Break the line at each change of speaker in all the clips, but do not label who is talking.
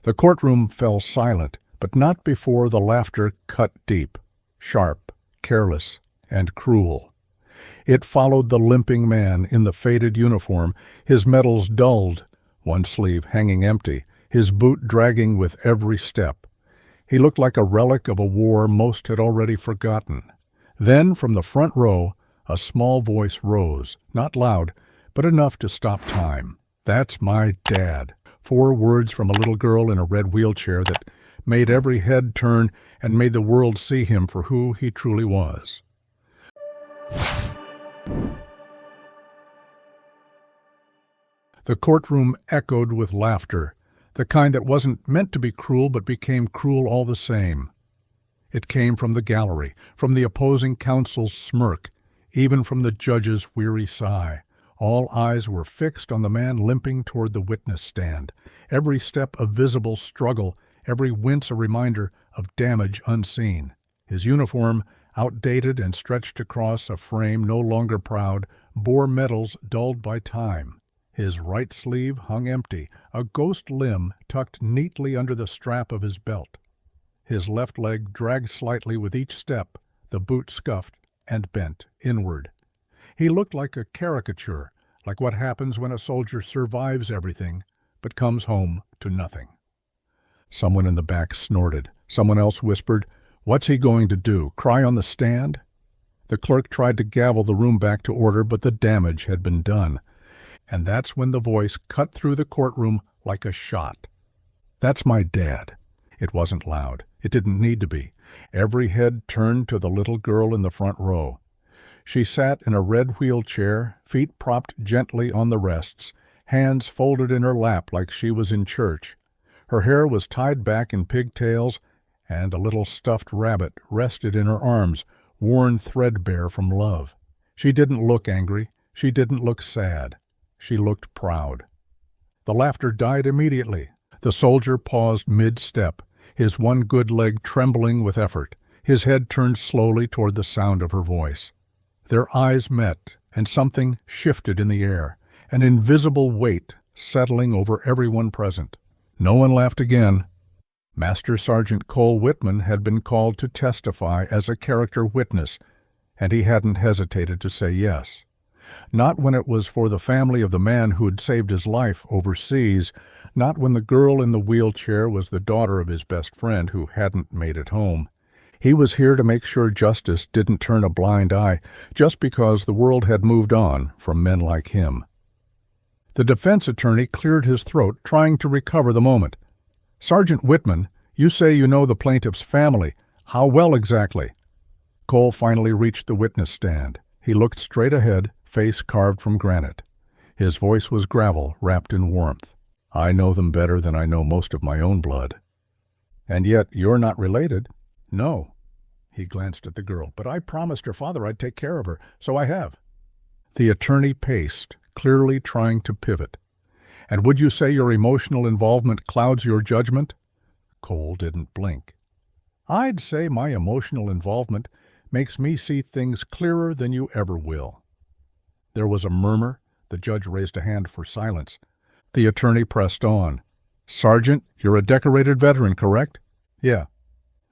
The courtroom fell silent, but not before the laughter cut deep, sharp, careless, and cruel. It followed the limping man in the faded uniform, his medals dulled, one sleeve hanging empty, his boot dragging with every step. He looked like a relic of a war most had already forgotten. Then, from the front row, a small voice rose, not loud, but enough to stop time. "That's my dad." 4 words from a little girl in a red wheelchair that made every head turn and made the world see him for who he truly was. The courtroom echoed with laughter, the kind that wasn't meant to be cruel but became cruel all the same. It came from the gallery, from the opposing counsel's smirk, even from the judge's weary sigh. All eyes were fixed on the man limping toward the witness stand, every step a visible struggle, every wince a reminder of damage unseen. His uniform, outdated and stretched across a frame no longer proud, bore medals dulled by time. His right sleeve hung empty, a ghost limb tucked neatly under the strap of his belt. His left leg dragged slightly with each step, the boot scuffed and bent inward. He looked like a caricature, like what happens when a soldier survives everything, but comes home to nothing. Someone in the back snorted. Someone else whispered, "What's he going to do, cry on the stand?" The clerk tried to gavel the room back to order, but the damage had been done. And that's when the voice cut through the courtroom like a shot. "That's my dad." It wasn't loud. It didn't need to be. Every head turned to the little girl in the front row. She sat in a red wheelchair, feet propped gently on the rests, hands folded in her lap like she was in church. Her hair was tied back in pigtails, and a little stuffed rabbit rested in her arms, worn threadbare from love. She didn't look angry. She didn't look sad. She looked proud. The laughter died immediately. The soldier paused mid-step, his one good leg trembling with effort. His head turned slowly toward the sound of her voice. Their eyes met, and something shifted in the air, an invisible weight settling over everyone present. No one laughed again. Master Sergeant Cole Whitman had been called to testify as a character witness, and he hadn't hesitated to say yes. Not when it was for the family of the man who had saved his life overseas, not when the girl in the wheelchair was the daughter of his best friend who hadn't made it home. He was here to make sure justice didn't turn a blind eye just because the world had moved on from men like him. The defense attorney cleared his throat, trying to recover the moment. "Sergeant Whitman, you say you know the plaintiff's family. How well exactly?" Cole finally reached the witness stand. He looked straight ahead, face carved from granite. His voice was gravel wrapped in warmth. "I know them better than I know most of my own blood." "And yet you're not related." "No." He glanced at the girl. "But I promised her father I'd take care of her, so I have." The attorney paced, clearly trying to pivot. "And would you say your emotional involvement clouds your judgment?" Cole didn't blink. "I'd say my emotional involvement makes me see things clearer than you ever will." There was a murmur. The judge raised a hand for silence. The attorney pressed on. "Sergeant, you're a decorated veteran, correct?" "Yeah."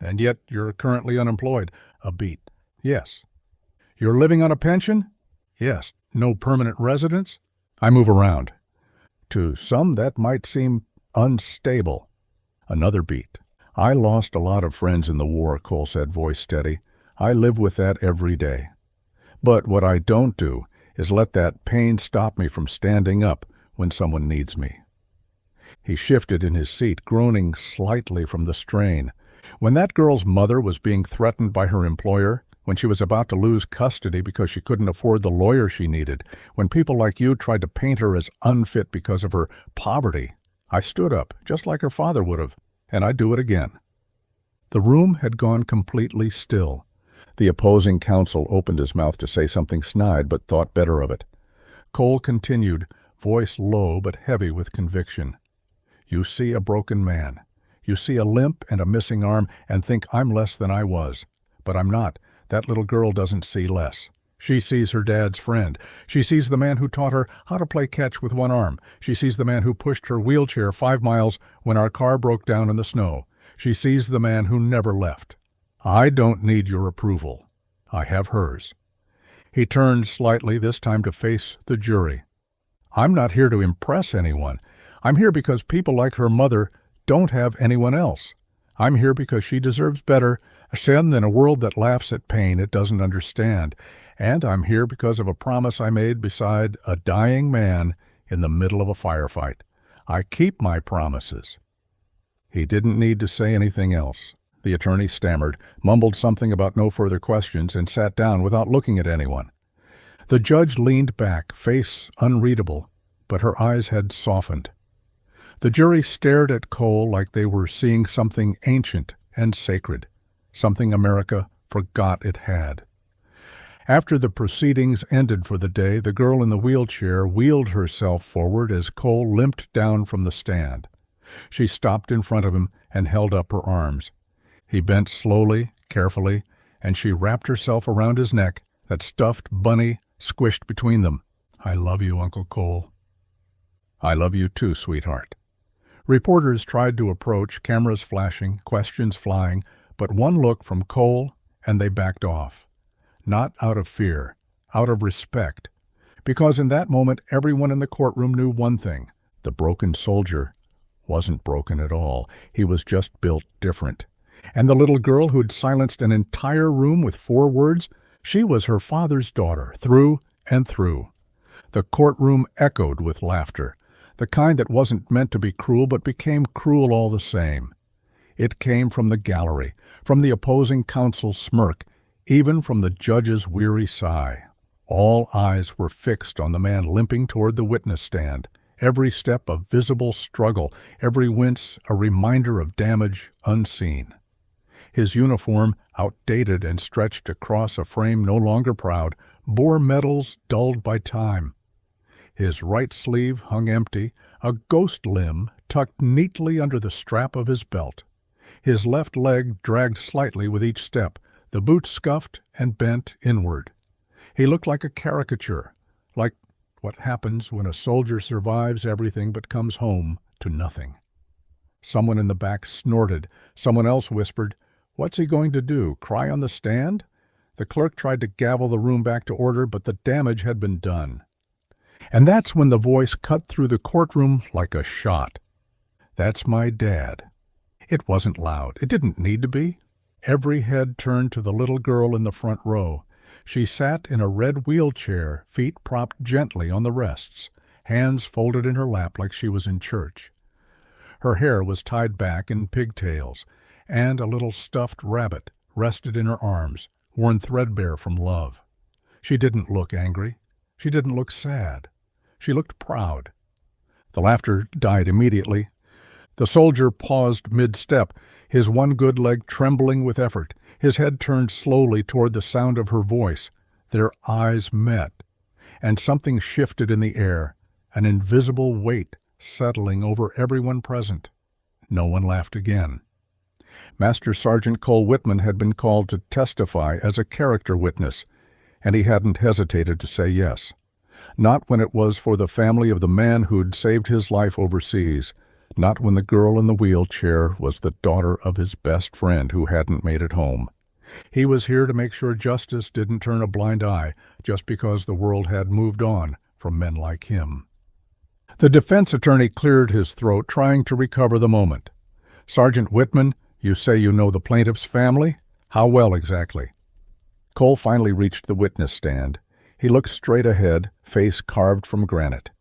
"And yet you're currently unemployed." A beat. "Yes." "You're living on a pension?" "Yes." "No permanent residence?" "I move around." "To some that might seem unstable." Another beat. "I lost a lot of friends in the war," Cole said, voice steady. "I live with that every day. But what I don't do is let that pain stop me from standing up when someone needs me." He shifted in his seat, groaning slightly from the strain. When that girl's mother was being threatened by her employer, when she was about to lose custody because she couldn't afford the lawyer she needed, when people like you tried to paint her as unfit because of her poverty, I stood up, just like her father would have, and I'd do it again. The room had gone completely still. The opposing counsel opened his mouth to say something snide, but thought better of it. Cole continued, voice low but heavy with conviction. "You see a broken man. You see a limp and a missing arm and think I'm less than I was. But I'm not. That little girl doesn't see less. She sees her dad's friend. She sees the man who taught her how to play catch with one arm. She sees the man who pushed her wheelchair 5 miles when our car broke down in the snow. She sees the man who never left. I don't need your approval. I have hers. He turned slightly, this time to face the jury. I'm not here to impress anyone. I'm here because people like her mother don't have anyone else. I'm here because she deserves better than a world that laughs at pain it doesn't understand. And I'm here because of a promise I made beside a dying man in the middle of a firefight. I keep my promises. He didn't need to say anything else. The attorney stammered, mumbled something about no further questions, and sat down without looking at anyone. The judge leaned back, face unreadable, but her eyes had softened. The jury stared at Cole like they were seeing something ancient and sacred, something America forgot it had. After the proceedings ended for the day, the girl in the wheelchair wheeled herself forward as Cole limped down from the stand. She stopped in front of him and held up her arms. He bent slowly, carefully, and she wrapped herself around his neck, that stuffed bunny squished between them. I love you, Uncle Cole. I love you too, sweetheart. Reporters tried to approach, cameras flashing, questions flying, but one look from Cole and they backed off. Not out of fear, out of respect. Because in that moment everyone in the courtroom knew one thing. The broken soldier wasn't broken at all. He was just built different. And the little girl who'd silenced an entire room with 4 words, she was her father's daughter, through and through. The courtroom echoed with laughter, the kind that wasn't meant to be cruel but became cruel all the same. It came from the gallery, from the opposing counsel's smirk, even from the judge's weary sigh. All eyes were fixed on the man limping toward the witness stand, every step a visible struggle, every wince a reminder of damage unseen. His uniform, outdated and stretched across a frame no longer proud, bore medals dulled by time. His right sleeve hung empty, a ghost limb tucked neatly under the strap of his belt. His left leg dragged slightly with each step, the boot scuffed and bent inward. He looked like a caricature, like what happens when a soldier survives everything but comes home to nothing. Someone in the back snorted. Someone else whispered, "What's he going to do, cry on the stand?" The clerk tried to gavel the room back to order, but the damage had been done. And that's when the voice cut through the courtroom like a shot. "That's my dad." It wasn't loud. It didn't need to be. Every head turned to the little girl in the front row. She sat in a red wheelchair, feet propped gently on the rests, hands folded in her lap like she was in church. Her hair was tied back in pigtails, and a little stuffed rabbit rested in her arms, worn threadbare from love. She didn't look angry. She didn't look sad. She looked proud. The laughter died immediately. The soldier paused mid-step, his one good leg trembling with effort. His head turned slowly toward the sound of her voice. Their eyes met, and something shifted in the air, an invisible weight settling over everyone present. No one laughed again. Master Sergeant Cole Whitman had been called to testify as a character witness, and he hadn't hesitated to say yes. Not when it was for the family of the man who'd saved his life overseas, not when the girl in the wheelchair was the daughter of his best friend who hadn't made it home. He was here to make sure justice didn't turn a blind eye just because the world had moved on from men like him. The defense attorney cleared his throat, trying to recover the moment. "Sergeant Whitman, you say you know the plaintiff's family? How well exactly?" Cole finally reached the witness stand. He looked straight ahead, face carved from granite.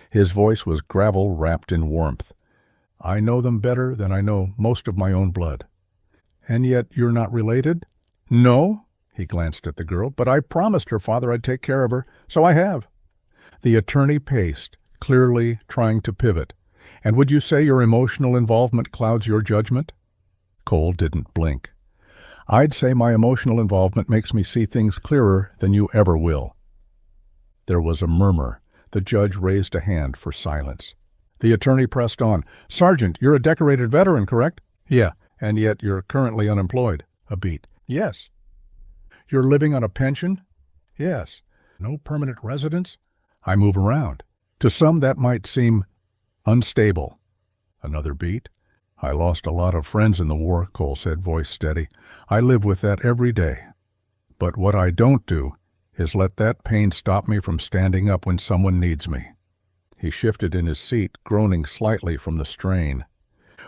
His voice was gravel wrapped in warmth. "I know them better than I know most of my own blood." "And yet you're not related?" "No," he glanced at the girl, "but I promised her father I'd take care of her, so I have." The attorney paced, clearly trying to pivot. "And would you say your emotional involvement clouds your judgment?" Cole didn't blink. "I'd say my emotional involvement makes me see things clearer than you ever will." There was a murmur. The judge raised a hand for silence. The attorney pressed on. "Sergeant, you're a decorated veteran, correct?" "Yeah, and yet you're currently unemployed." A beat. "Yes." "You're living on a pension?" Yes. No permanent residence? I move around. To some that might seem unstable. Another beat. I lost a lot of friends in the war, Cole said, voice steady. I live with that every day. But what I don't do is let that pain stop me from standing up when someone needs me. He shifted in his seat, groaning slightly from the strain.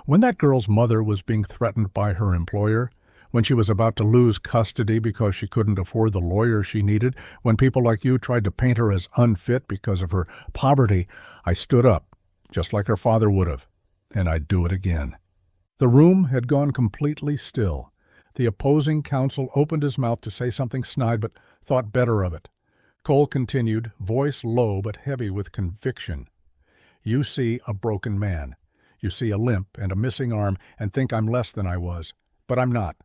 When that girl's mother was being threatened by her employer, when she was about to lose custody because she couldn't afford the lawyer she needed, when people like you tried to paint her as unfit because of her poverty, I stood up, just like her father would have, and I'd do it again. The room had gone completely still. The opposing counsel opened his mouth to say something snide, but thought better of it. Cole continued, voice low but heavy with conviction. You see a broken man. You see a limp and a missing arm and think I'm less than I was. But I'm not.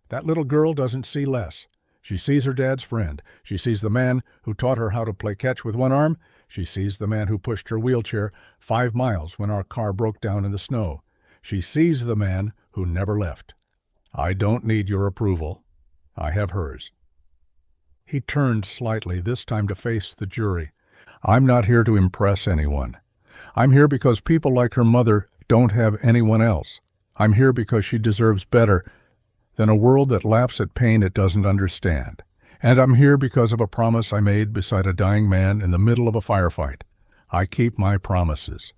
That little girl doesn't see less. She sees her dad's friend. She sees the man who taught her how to play catch with one arm. She sees the man who pushed her wheelchair 5 miles when our car broke down in the snow. She sees the man who never left. I don't need your approval. I have hers. He turned slightly, this time to face the jury. I'm not here to impress anyone. I'm here because people like her mother don't have anyone else. I'm here because she deserves better than a world that laughs at pain it doesn't understand. And I'm here because of a promise I made beside a dying man in the middle of a firefight. I keep my promises.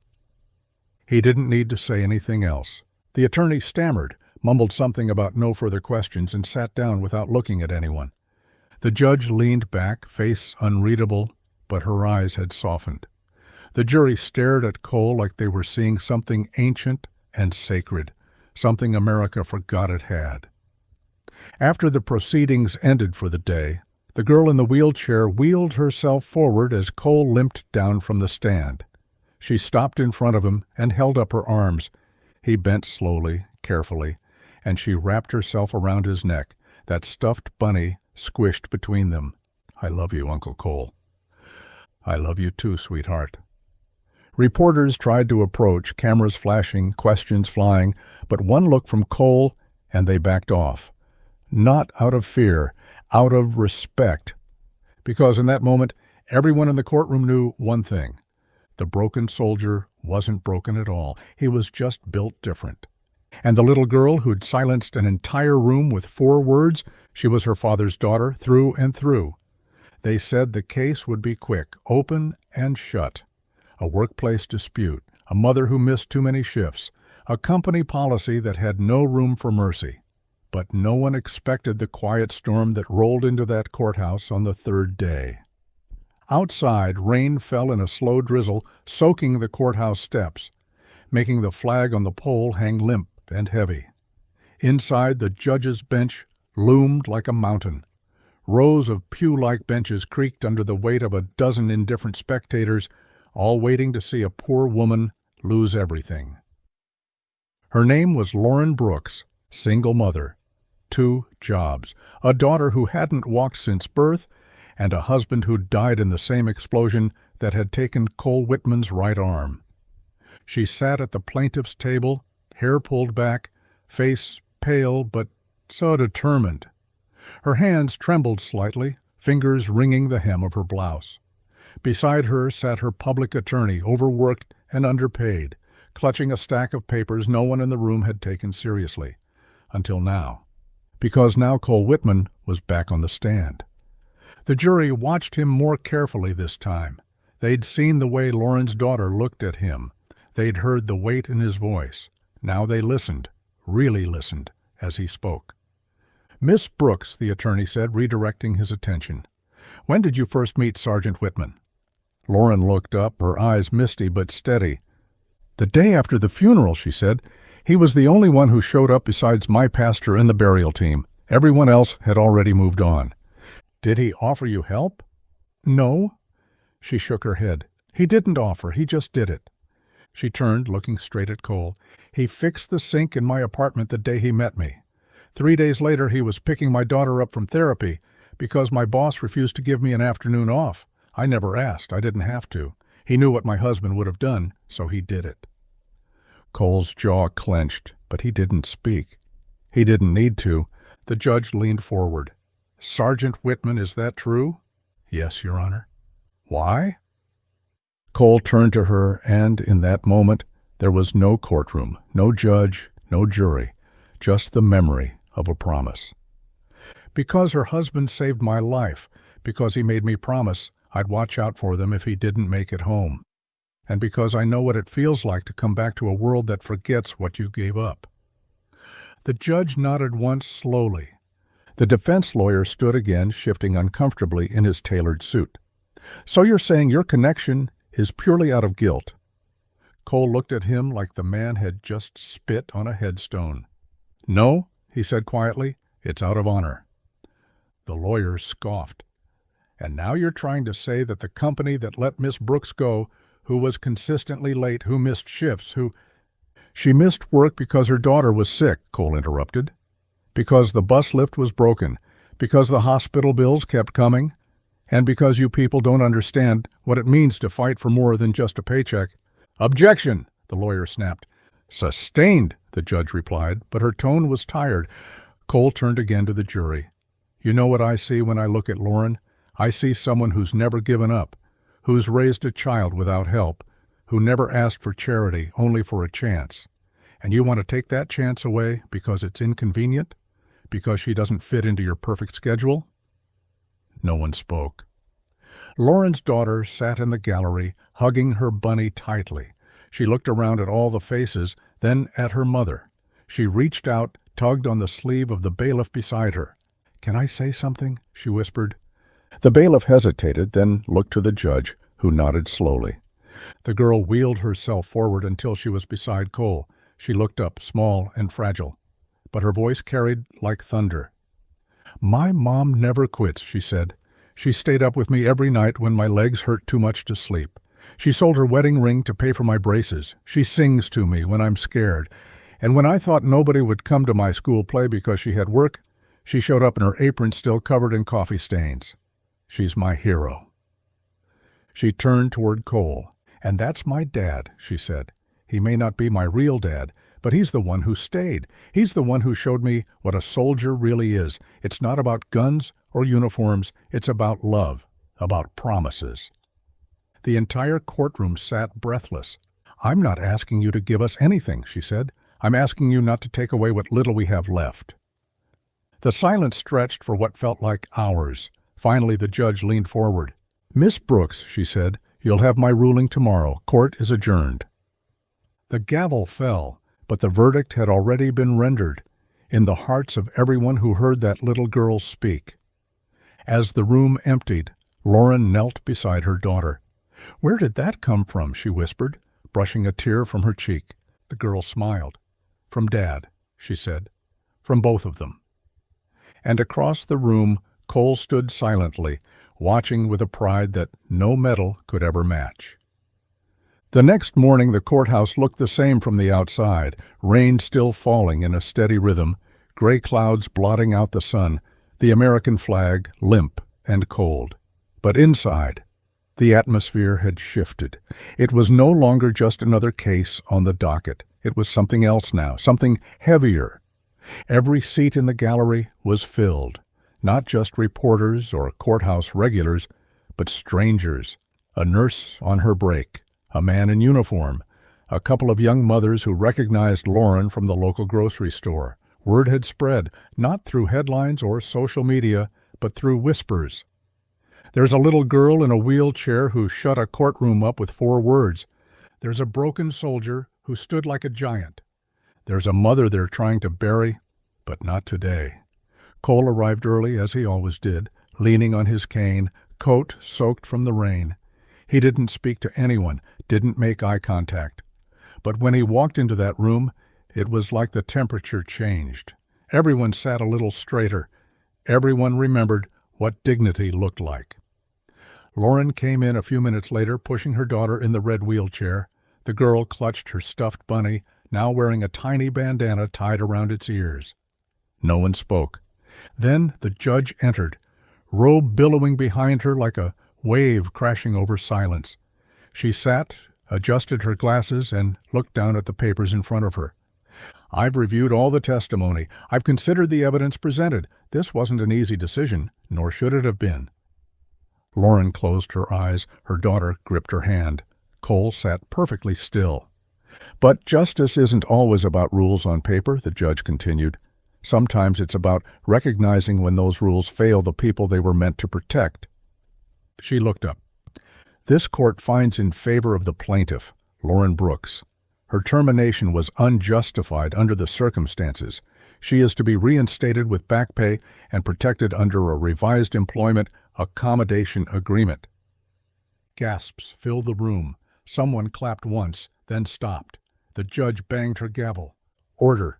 He didn't need to say anything else. The attorney stammered, mumbled something about no further questions, and sat down without looking at anyone. The judge leaned back, face unreadable, but her eyes had softened. The jury stared at Cole like they were seeing something ancient and sacred, something America forgot it had. After the proceedings ended for the day, the girl in the wheelchair wheeled herself forward as Cole limped down from the stand. She stopped in front of him and held up her arms. He bent slowly, carefully, and she wrapped herself around his neck, that stuffed bunny squished between them. I love you, Uncle Cole. I love you too, sweetheart. Reporters tried to approach, cameras flashing, questions flying, but one look from Cole and they backed off. Not out of fear, out of respect. Because in that moment, everyone in the courtroom knew one thing. The broken soldier wasn't broken at all. He was just built different. And the little girl who'd silenced an entire room with 4 words, she was her father's daughter through and through. They said the case would be quick, open and shut. A workplace dispute, a mother who missed too many shifts, a company policy that had no room for mercy. But no one expected the quiet storm that rolled into that courthouse on the 3rd day. Outside, rain fell in a slow drizzle, soaking the courthouse steps, making the flag on the pole hang limp and heavy. Inside, the judge's bench loomed like a mountain. Rows of pew-like benches creaked under the weight of a dozen indifferent spectators, all waiting to see a poor woman lose everything. Her name was Lauren Brooks, single mother, 2 jobs, a daughter who hadn't walked since birth, and a husband who died in the same explosion that had taken Cole Whitman's right arm. She sat at the plaintiff's table, hair pulled back, face pale but so determined. Her hands trembled slightly, fingers wringing the hem of her blouse. Beside her sat her public attorney, overworked and underpaid, clutching a stack of papers no one in the room had taken seriously. Until now. Because now Cole Whitman was back on the stand. The jury watched him more carefully this time. They'd seen the way Lauren's daughter looked at him. They'd heard the weight in his voice. Now they listened, really listened, as he spoke. Miss Brooks, the attorney said, redirecting his attention. When did you first meet Sergeant Whitman? Lauren looked up, her eyes misty but steady. The day after the funeral, she said. He was the only one who showed up besides my pastor and the burial team. Everyone else had already moved on. Did he offer you help? No. She shook her head. He didn't offer, he just did it. She turned, looking straight at Cole. He fixed the sink in my apartment the day he met me. 3 days later, he was picking my daughter up from therapy because my boss refused to give me an afternoon off. I never asked. I didn't have to. He knew what my husband would have done, so he did it. Cole's jaw clenched, but he didn't speak. He didn't need to. The judge leaned forward. Sergeant Whitman, is that true? Yes, Your Honor. Why? Cole turned to her, and in that moment there was no courtroom, no judge, no jury, just the memory of a promise. Because her husband saved my life, because he made me promise I'd watch out for them if he didn't make it home, and because I know what it feels like to come back to a world that forgets what you gave up. The judge nodded once slowly. The defense lawyer stood again, shifting uncomfortably in his tailored suit. So you're saying your connection is purely out of guilt? Cole looked at him like the man had just spit on a headstone. No, he said quietly, it's out of honor. The lawyer scoffed. And now you're trying to say that the company that let Miss Brooks go, who was consistently late, who missed shifts, who... She missed work because her daughter was sick, Cole interrupted. Because the bus lift was broken, because the hospital bills kept coming, and because you people don't understand what it means to fight for more than just a paycheck. Objection, the lawyer snapped. Sustained, the judge replied, but her tone was tired. Cole turned again to the jury. You know what I see when I look at Lauren? I see someone who's never given up, who's raised a child without help, who never asked for charity, only for a chance. And you want to take that chance away because it's inconvenient? Because she doesn't fit into your perfect schedule? No one spoke. Lauren's daughter sat in the gallery, hugging her bunny tightly. She looked around at all the faces, then at her mother. She reached out, tugged on the sleeve of the bailiff beside her. Can I say something? She whispered. The bailiff hesitated, then looked to the judge, who nodded slowly. The girl wheeled herself forward until she was beside Cole. She looked up, small and fragile, but her voice carried like thunder. My mom never quits, she said. She stayed up with me every night when my legs hurt too much to sleep. She sold her wedding ring to pay for my braces. She sings to me when I'm scared. And when I thought nobody would come to my school play because she had work, she showed up in her apron still covered in coffee stains. She's my hero. She turned toward Cole. And that's my dad, she said. He may not be my real dad, but he's the one who stayed. He's the one who showed me what a soldier really is. It's not about guns or uniforms. It's about love, about promises. The entire courtroom sat breathless. I'm not asking you to give us anything, she said. I'm asking you not to take away what little we have left. The silence stretched for what felt like hours. Finally, the judge leaned forward. Miss Brooks, she said, you'll have my ruling tomorrow. Court is adjourned. The gavel fell, but the verdict had already been rendered in the hearts of everyone who heard that little girl speak. As the room emptied, Lauren knelt beside her daughter. Where did that come from? She whispered, brushing a tear from her cheek. The girl smiled. From Dad, she said. From both of them. And across the room, Cole stood silently, watching with a pride that no medal could ever match. The next morning the courthouse looked the same from the outside, rain still falling in a steady rhythm, gray clouds blotting out the sun, the American flag limp and cold. But inside, the atmosphere had shifted. It was no longer just another case on the docket. It was something else now, something heavier. Every seat in the gallery was filled. Not just reporters or courthouse regulars, but strangers, a nurse on her break, a man in uniform, a couple of young mothers who recognized Lauren from the local grocery store. Word had spread, not through headlines or social media, but through whispers. There's a little girl in a wheelchair who shut a courtroom up with 4 words. There's a broken soldier who stood like a giant. There's a mother they're trying to bury, but not today. Cole arrived early, as he always did, leaning on his cane, coat soaked from the rain. He didn't speak to anyone, didn't make eye contact. But when he walked into that room, it was like the temperature changed. Everyone sat a little straighter. Everyone remembered what dignity looked like. Lauren came in a few minutes later, pushing her daughter in the red wheelchair. The girl clutched her stuffed bunny, now wearing a tiny bandana tied around its ears. No one spoke. Then the judge entered, robe billowing behind her like a wave crashing over silence. She sat, adjusted her glasses, and looked down at the papers in front of her. I've reviewed all the testimony. I've considered the evidence presented. This wasn't an easy decision, nor should it have been. Lauren closed her eyes. Her daughter gripped her hand. Cole sat perfectly still. "But justice isn't always about rules on paper," the judge continued. "Sometimes it's about recognizing when those rules fail the people they were meant to protect." She looked up. "This court finds in favor of the plaintiff, Lauren Brooks. Her termination was unjustified under the circumstances. She is to be reinstated with back pay and protected under a revised employment accommodation agreement." Gasps filled the room. Someone clapped once, then stopped. The judge banged her gavel. "Order."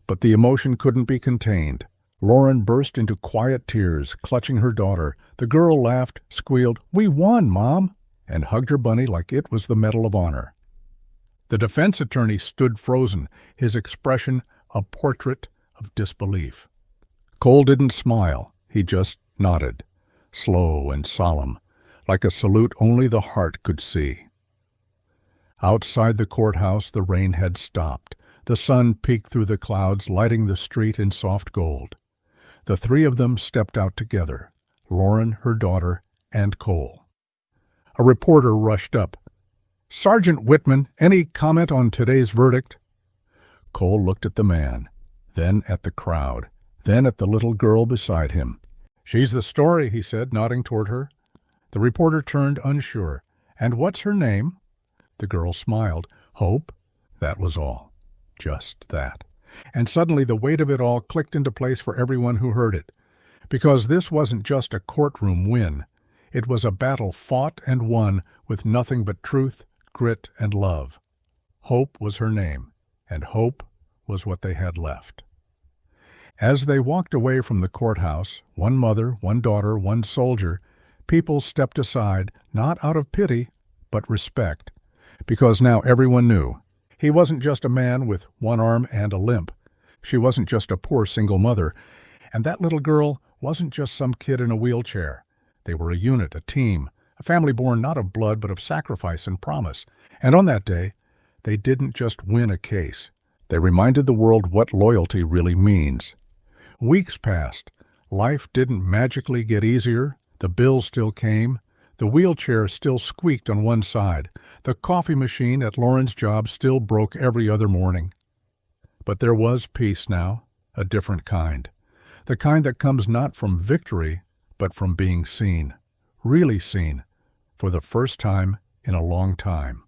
But the emotion couldn't be contained. Lauren burst into quiet tears, clutching her daughter. The girl laughed, squealed, "We won, Mom!" and hugged her bunny like it was the Medal of Honor. The defense attorney stood frozen, his expression a portrait of disbelief. Cole didn't smile. He just nodded, slow and solemn, like a salute only the heart could see. Outside the courthouse, the rain had stopped. The sun peeked through the clouds, lighting the street in soft gold. The three of them stepped out together, Lauren, her daughter, and Cole. A reporter rushed up. "Sergeant Whitman, any comment on today's verdict?" Cole looked at the man, then at the crowd, then at the little girl beside him. "She's the story," he said, nodding toward her. The reporter turned unsure. "And what's her name?" The girl smiled. "Hope." That was all. Just that. And suddenly the weight of it all clicked into place for everyone who heard it. Because this wasn't just a courtroom win. It was a battle fought and won with nothing but truth, grit, and love. Hope was her name, and hope was what they had left. As they walked away from the courthouse, one mother, one daughter, one soldier, people stepped aside, not out of pity, but respect. Because now everyone knew. He wasn't just a man with one arm and a limp. She wasn't just a poor single mother. And that little girl wasn't just some kid in a wheelchair. They were a unit, a team, a family born not of blood but of sacrifice and promise. And on that day, they didn't just win a case. They reminded the world what loyalty really means. Weeks passed. Life didn't magically get easier. The bills still came. The wheelchair still squeaked on one side. The coffee machine at Lauren's job still broke every other morning. But there was peace now, a different kind. The kind that comes not from victory, but from being seen, really seen, for the first time in a long time.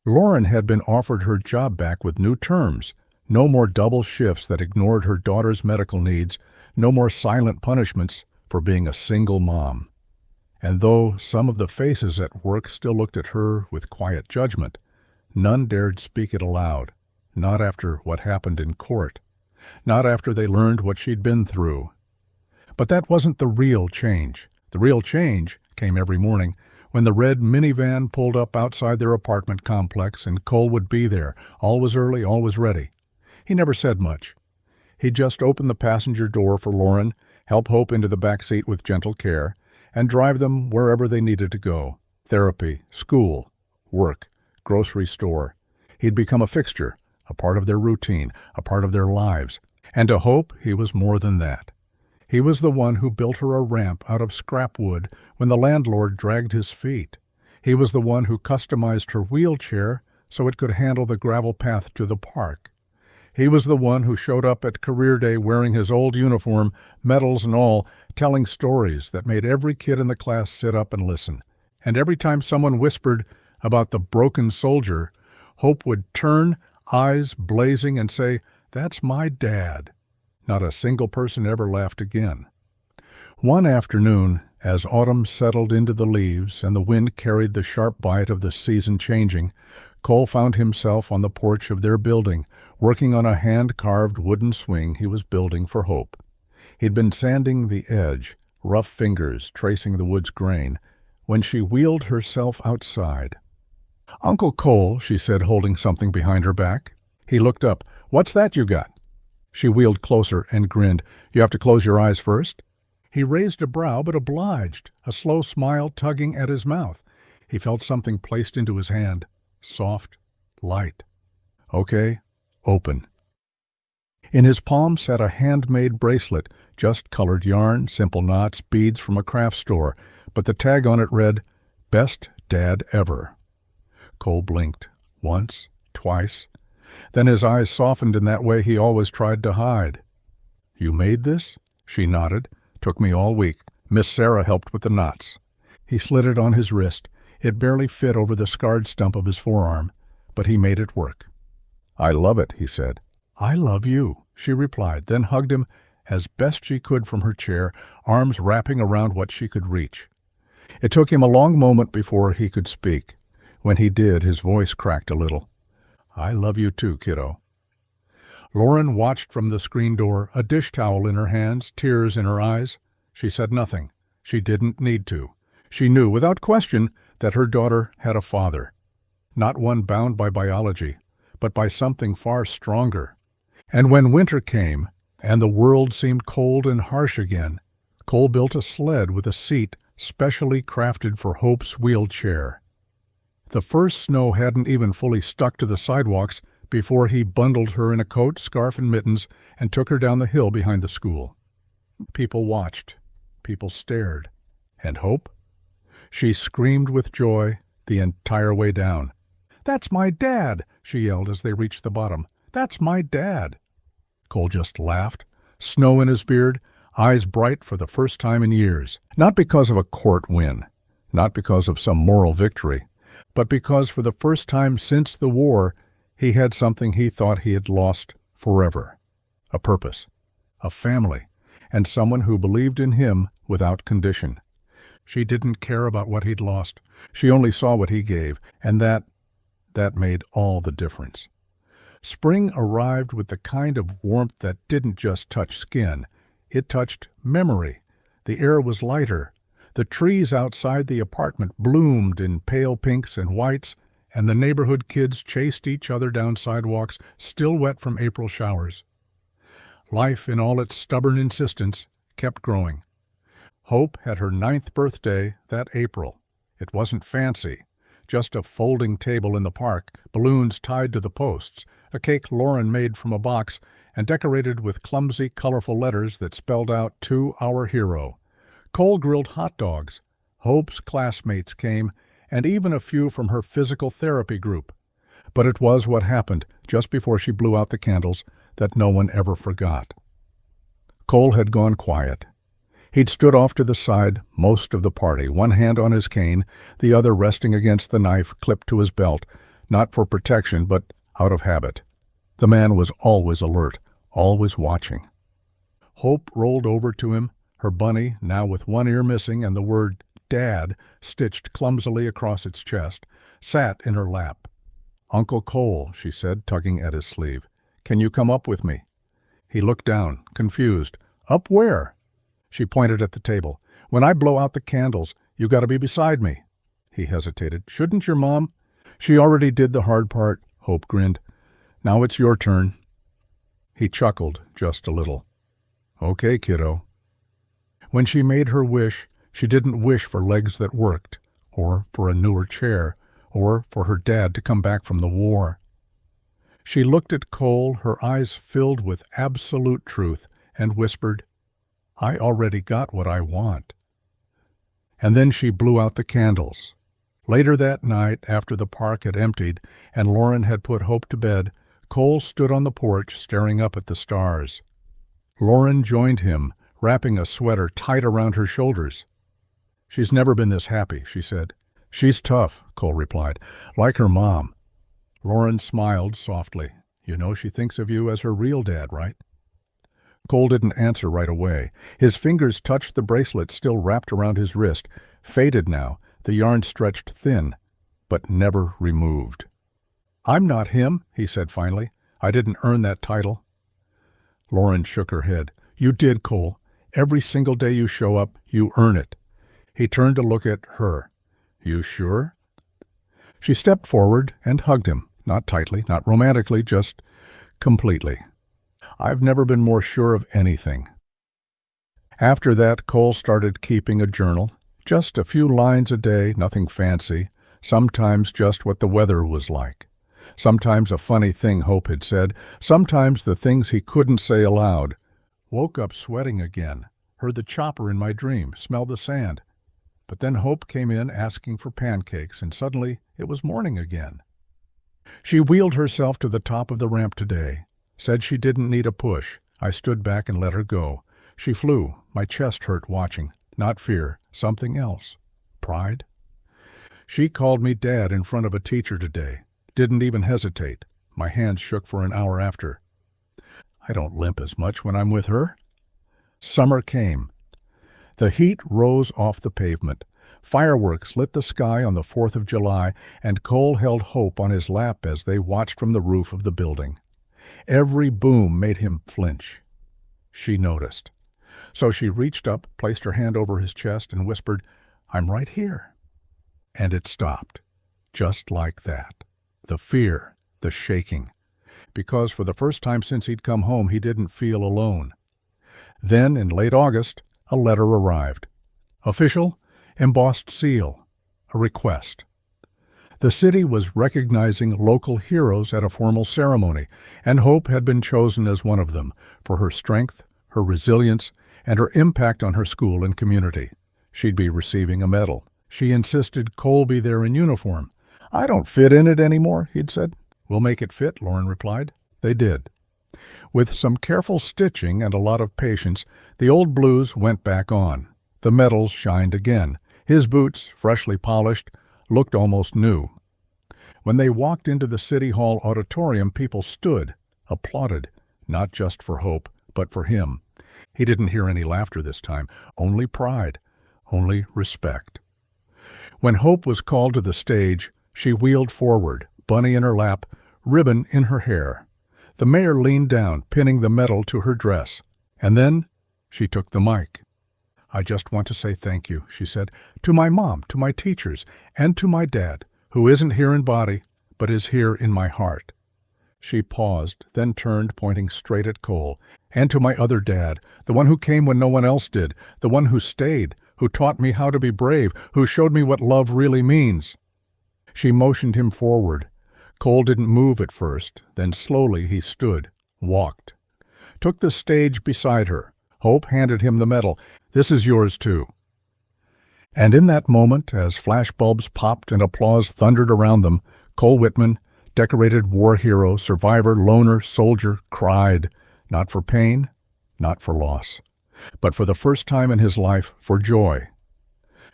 Lauren had been offered her job back with new terms. No more double shifts that ignored her daughter's medical needs. No more silent punishments for being a single mom. And though some of the faces at work still looked at her with quiet judgment, none dared speak it aloud, not after what happened in court, not after they learned what she'd been through. But that wasn't the real change. The real change came every morning when the red minivan pulled up outside their apartment complex and Cole would be there, always early, always ready. He never said much. He'd just open the passenger door for Lauren, help Hope into the back seat with gentle care, and drive them wherever they needed to go. Therapy, school, work, grocery store. He'd become a fixture, a part of their routine, a part of their lives. And to Hope, he was more than that. He was the one who built her a ramp out of scrap wood when the landlord dragged his feet. He was the one who customized her wheelchair so it could handle the gravel path to the park. He was the one who showed up at career day wearing his old uniform, medals and all, telling stories that made every kid in the class sit up and listen. And every time someone whispered about the broken soldier, Hope would turn, eyes blazing, and say, "That's my dad." Not a single person ever laughed again. One afternoon, as autumn settled into the leaves and the wind carried the sharp bite of the season changing, Cole found himself on the porch of their building, working on a hand-carved wooden swing he was building for Hope. He'd been sanding the edge, rough fingers tracing the wood's grain, when she wheeled herself outside. "Uncle Cole," she said, holding something behind her back. He looked up. "What's that you got?" She wheeled closer and grinned. "You have to close your eyes first?" He raised a brow but obliged, a slow smile tugging at his mouth. He felt something placed into his hand, soft, light. "Okay, open." In his palm sat a handmade bracelet, just colored yarn, simple knots, beads from a craft store, but the tag on it read, "Best Dad Ever." Cole blinked, once, twice. Then his eyes softened in that way he always tried to hide. "You made this?" She nodded. "Took me all week. Miss Sarah helped with the knots." He slid it on his wrist. It barely fit over the scarred stump of his forearm, but he made it work. "I love it," he said. "I love you," she replied, then hugged him as best she could from her chair, arms wrapping around what she could reach. It took him a long moment before he could speak. When he did, his voice cracked a little. "I love you too, kiddo." Lauren watched from the screen door, a dish towel in her hands, tears in her eyes. She said nothing. She didn't need to. She knew, without question, that her daughter had a father. Not one bound by biology, but by something far stronger. And when winter came, and the world seemed cold and harsh again, Cole built a sled with a seat specially crafted for Hope's wheelchair. The first snow hadn't even fully stuck to the sidewalks before he bundled her in a coat, scarf, and mittens and took her down the hill behind the school. People watched. People stared. And Hope? She screamed with joy the entire way down. "That's my dad!" she yelled as they reached the bottom. "That's my dad!" Cole just laughed, snow in his beard, eyes bright for the first time in years. Not because of a court win, not because of some moral victory, but because for the first time since the war, he had something he thought he had lost forever. A purpose, a family, and someone who believed in him without condition. She didn't care about what he'd lost. She only saw what he gave, and that made all the difference. Spring arrived with the kind of warmth that didn't just touch skin. It touched memory. The air was lighter. The trees outside the apartment bloomed in pale pinks and whites, and the neighborhood kids chased each other down sidewalks, still wet from April showers. Life, in all its stubborn insistence, kept growing. Hope had her 9th birthday that April. It wasn't fancy. Just a folding table in the park, balloons tied to the posts, a cake Lauren made from a box, and decorated with clumsy, colorful letters that spelled out "To Our Hero." Cole grilled hot dogs. Hope's classmates came, and even a few from her physical therapy group. But it was what happened just before she blew out the candles that no one ever forgot. Cole had gone quiet. He'd stood off to the side most of the party, one hand on his cane, the other resting against the knife clipped to his belt, not for protection, but out of habit. The man was always alert, always watching. Hope rolled over to him, her bunny, now with one ear missing and the word "Dad" stitched clumsily across its chest, sat in her lap. "Uncle Cole," she said, tugging at his sleeve. "Can you come up with me?" He looked down, confused. "Up where?" She pointed at the table. "When I blow out the candles, you got to be beside me." He hesitated. "Shouldn't your mom?" "She already did the hard part," Hope grinned. "Now it's your turn." He chuckled just a little. "Okay, kiddo." When she made her wish, she didn't wish for legs that worked, or for a newer chair, or for her dad to come back from the war. She looked at Cole, her eyes filled with absolute truth, and whispered, "I already got what I want." And then she blew out the candles. Later that night, after the park had emptied and Lauren had put Hope to bed, Cole stood on the porch staring up at the stars. Lauren joined him, wrapping a sweater tight around her shoulders. "She's never been this happy," she said. "She's tough," Cole replied, "like her mom." Lauren smiled softly. "You know she thinks of you as her real dad, right?" Cole didn't answer right away. His fingers touched the bracelet still wrapped around his wrist, faded now, the yarn stretched thin, but never removed. "I'm not him," he said finally. "I didn't earn that title." Lauren shook her head. "You did, Cole. Every single day you show up, you earn it." He turned to look at her. "You sure?" She stepped forward and hugged him, not tightly, not romantically, just completely. "I've never been more sure of anything." After that, Cole started keeping a journal, just a few lines a day, nothing fancy, sometimes just what the weather was like. Sometimes a funny thing Hope had said, sometimes the things he couldn't say aloud. Woke up sweating again, heard the chopper in my dream, smelled the sand. But then Hope came in asking for pancakes, and suddenly it was morning again. She wheeled herself to the top of the ramp today, said she didn't need a push. I stood back and let her go. She flew. My chest hurt watching. Not fear, something else. Pride? She called me Dad in front of a teacher today. Didn't even hesitate. My hands shook for an hour after. I don't limp as much when I'm with her. Summer came. The heat rose off the pavement. Fireworks lit the sky on the 4th of July, and Cole held Hope on his lap as they watched from the roof of the building. Every boom made him flinch. She noticed. So she reached up, placed her hand over his chest, and whispered, "I'm right here." And it stopped. Just like that. The fear, the shaking. Because for the first time since he'd come home, he didn't feel alone. Then, in late August, a letter arrived. Official, embossed seal, a request. The city was recognizing local heroes at a formal ceremony, and Hope had been chosen as one of them for her strength, her resilience, and her impact on her school and community. She'd be receiving a medal. She insisted Cole be there in uniform. "I don't fit in it anymore," he'd said. "We'll make it fit," Lauren replied. They did. With some careful stitching and a lot of patience, the old blues went back on. The medals shined again. His boots, freshly polished, looked almost new. When they walked into the City Hall auditorium, people stood, applauded, not just for Hope, but for him. He didn't hear any laughter this time, only pride, only respect. When Hope was called to the stage, she wheeled forward, bunny in her lap, ribbon in her hair. The mayor leaned down, pinning the medal to her dress. And then she took the mic. "I just want to say thank you," she said, "to my mom, to my teachers, and to my dad, who isn't here in body, but is here in my heart." She paused, then turned, pointing straight at Cole. "And to my other dad, the one who came when no one else did, the one who stayed, who taught me how to be brave, who showed me what love really means." She motioned him forward. Cole didn't move at first, then slowly he stood, walked. Took the stage beside her. Hope handed him the medal. "This is yours too." And in that moment, as flashbulbs popped and applause thundered around them, Cole Whitman, decorated war hero, survivor, loner, soldier, cried, not for pain, not for loss, but for the first time in his life for joy.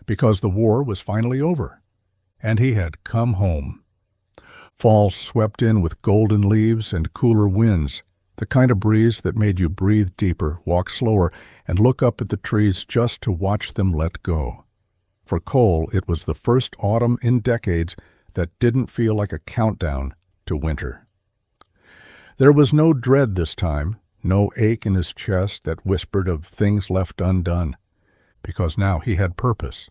Because the war was finally over, and he had come home. Fall swept in with golden leaves and cooler winds, the kind of breeze that made you breathe deeper, walk slower, and look up at the trees just to watch them let go. For Cole, it was the first autumn in decades that didn't feel like a countdown to winter. There was no dread this time, no ache in his chest that whispered of things left undone, because now he had purpose.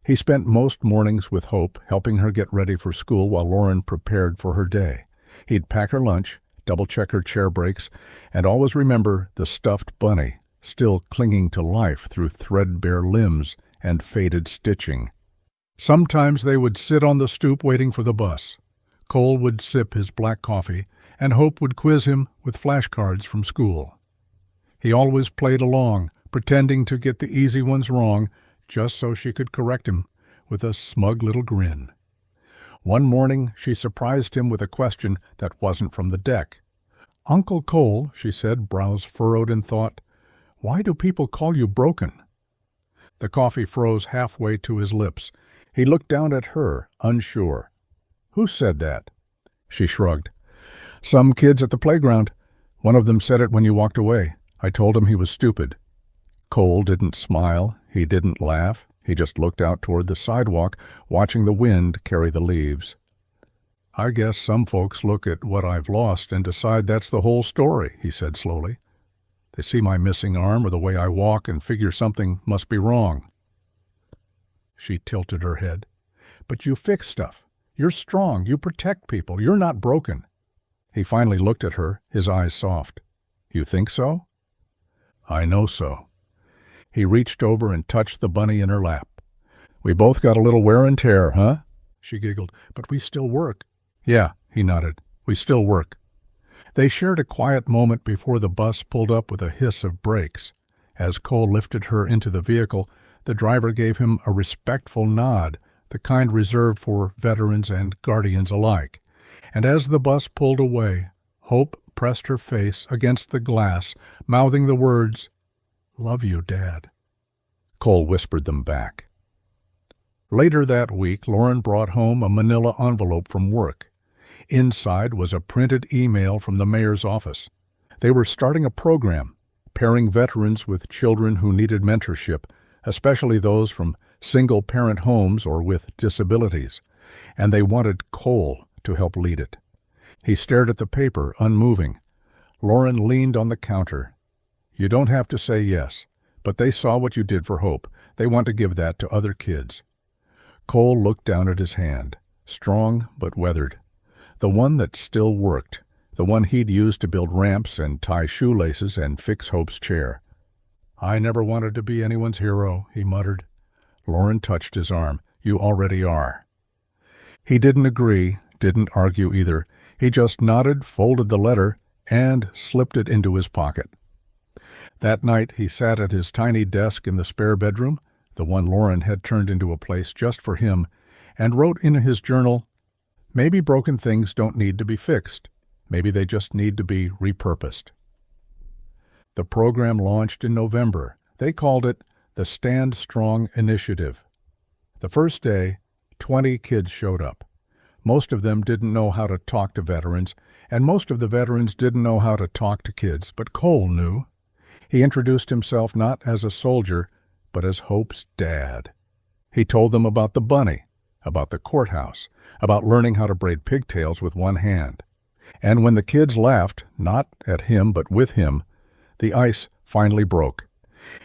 He spent most mornings with Hope, helping her get ready for school while Lauren prepared for her day. He'd pack her lunch, double-check her chair breaks, and always remember the stuffed bunny, still clinging to life through threadbare limbs and faded stitching. Sometimes they would sit on the stoop waiting for the bus. Cole would sip his black coffee, and Hope would quiz him with flashcards from school. He always played along, pretending to get the easy ones wrong, just so she could correct him with a smug little grin. One morning she surprised him with a question that wasn't from the deck. "Uncle Cole," she said, brows furrowed in thought, "why do people call you broken?" The coffee froze halfway to his lips. He looked down at her, unsure. "Who said that?" She shrugged. "Some kids at the playground. One of them said it when you walked away. I told him he was stupid." Cole didn't smile. He didn't laugh. He just looked out toward the sidewalk, watching the wind carry the leaves. "I guess some folks look at what I've lost and decide that's the whole story," he said slowly. "They see my missing arm or the way I walk and figure something must be wrong." She tilted her head. "But you fix stuff. You're strong. You protect people. You're not broken." He finally looked at her, his eyes soft. "You think so?" "I know so." He reached over and touched the bunny in her lap. "We both got a little wear and tear, huh?" She giggled. "But we still work." Yeah, he nodded. We still work. They shared a quiet moment before the bus pulled up with a hiss of brakes. As Cole lifted her into the vehicle, the driver gave him a respectful nod, the kind reserved for veterans and guardians alike. And as the bus pulled away, Hope pressed her face against the glass, mouthing the words, "Love you, Dad." Cole whispered them back. Later that week, Lauren brought home a manila envelope from work. Inside was a printed email from the mayor's office. They were starting a program, pairing veterans with children who needed mentorship, especially those from single-parent homes or with disabilities, and they wanted Cole to help lead it. He stared at the paper, unmoving. Lauren leaned on the counter. "You don't have to say yes, but they saw what you did for Hope. They want to give that to other kids." Cole looked down at his hand, strong but weathered. The one that still worked, the one he'd used to build ramps and tie shoelaces and fix Hope's chair. "I never wanted to be anyone's hero," he muttered. Lauren touched his arm. "You already are." He didn't agree, didn't argue either. He just nodded, folded the letter, and slipped it into his pocket. That night he sat at his tiny desk in the spare bedroom, the one Lauren had turned into a place just for him, and wrote in his journal, "Maybe broken things don't need to be fixed. Maybe they just need to be repurposed." The program launched in November. They called it the Stand Strong Initiative. The first day, 20 kids showed up. Most of them didn't know how to talk to veterans, and most of the veterans didn't know how to talk to kids, but Cole knew. He introduced himself not as a soldier, but as Hope's dad. He told them about the bunny, about the courthouse, about learning how to braid pigtails with one hand. And when the kids laughed, not at him but with him, the ice finally broke.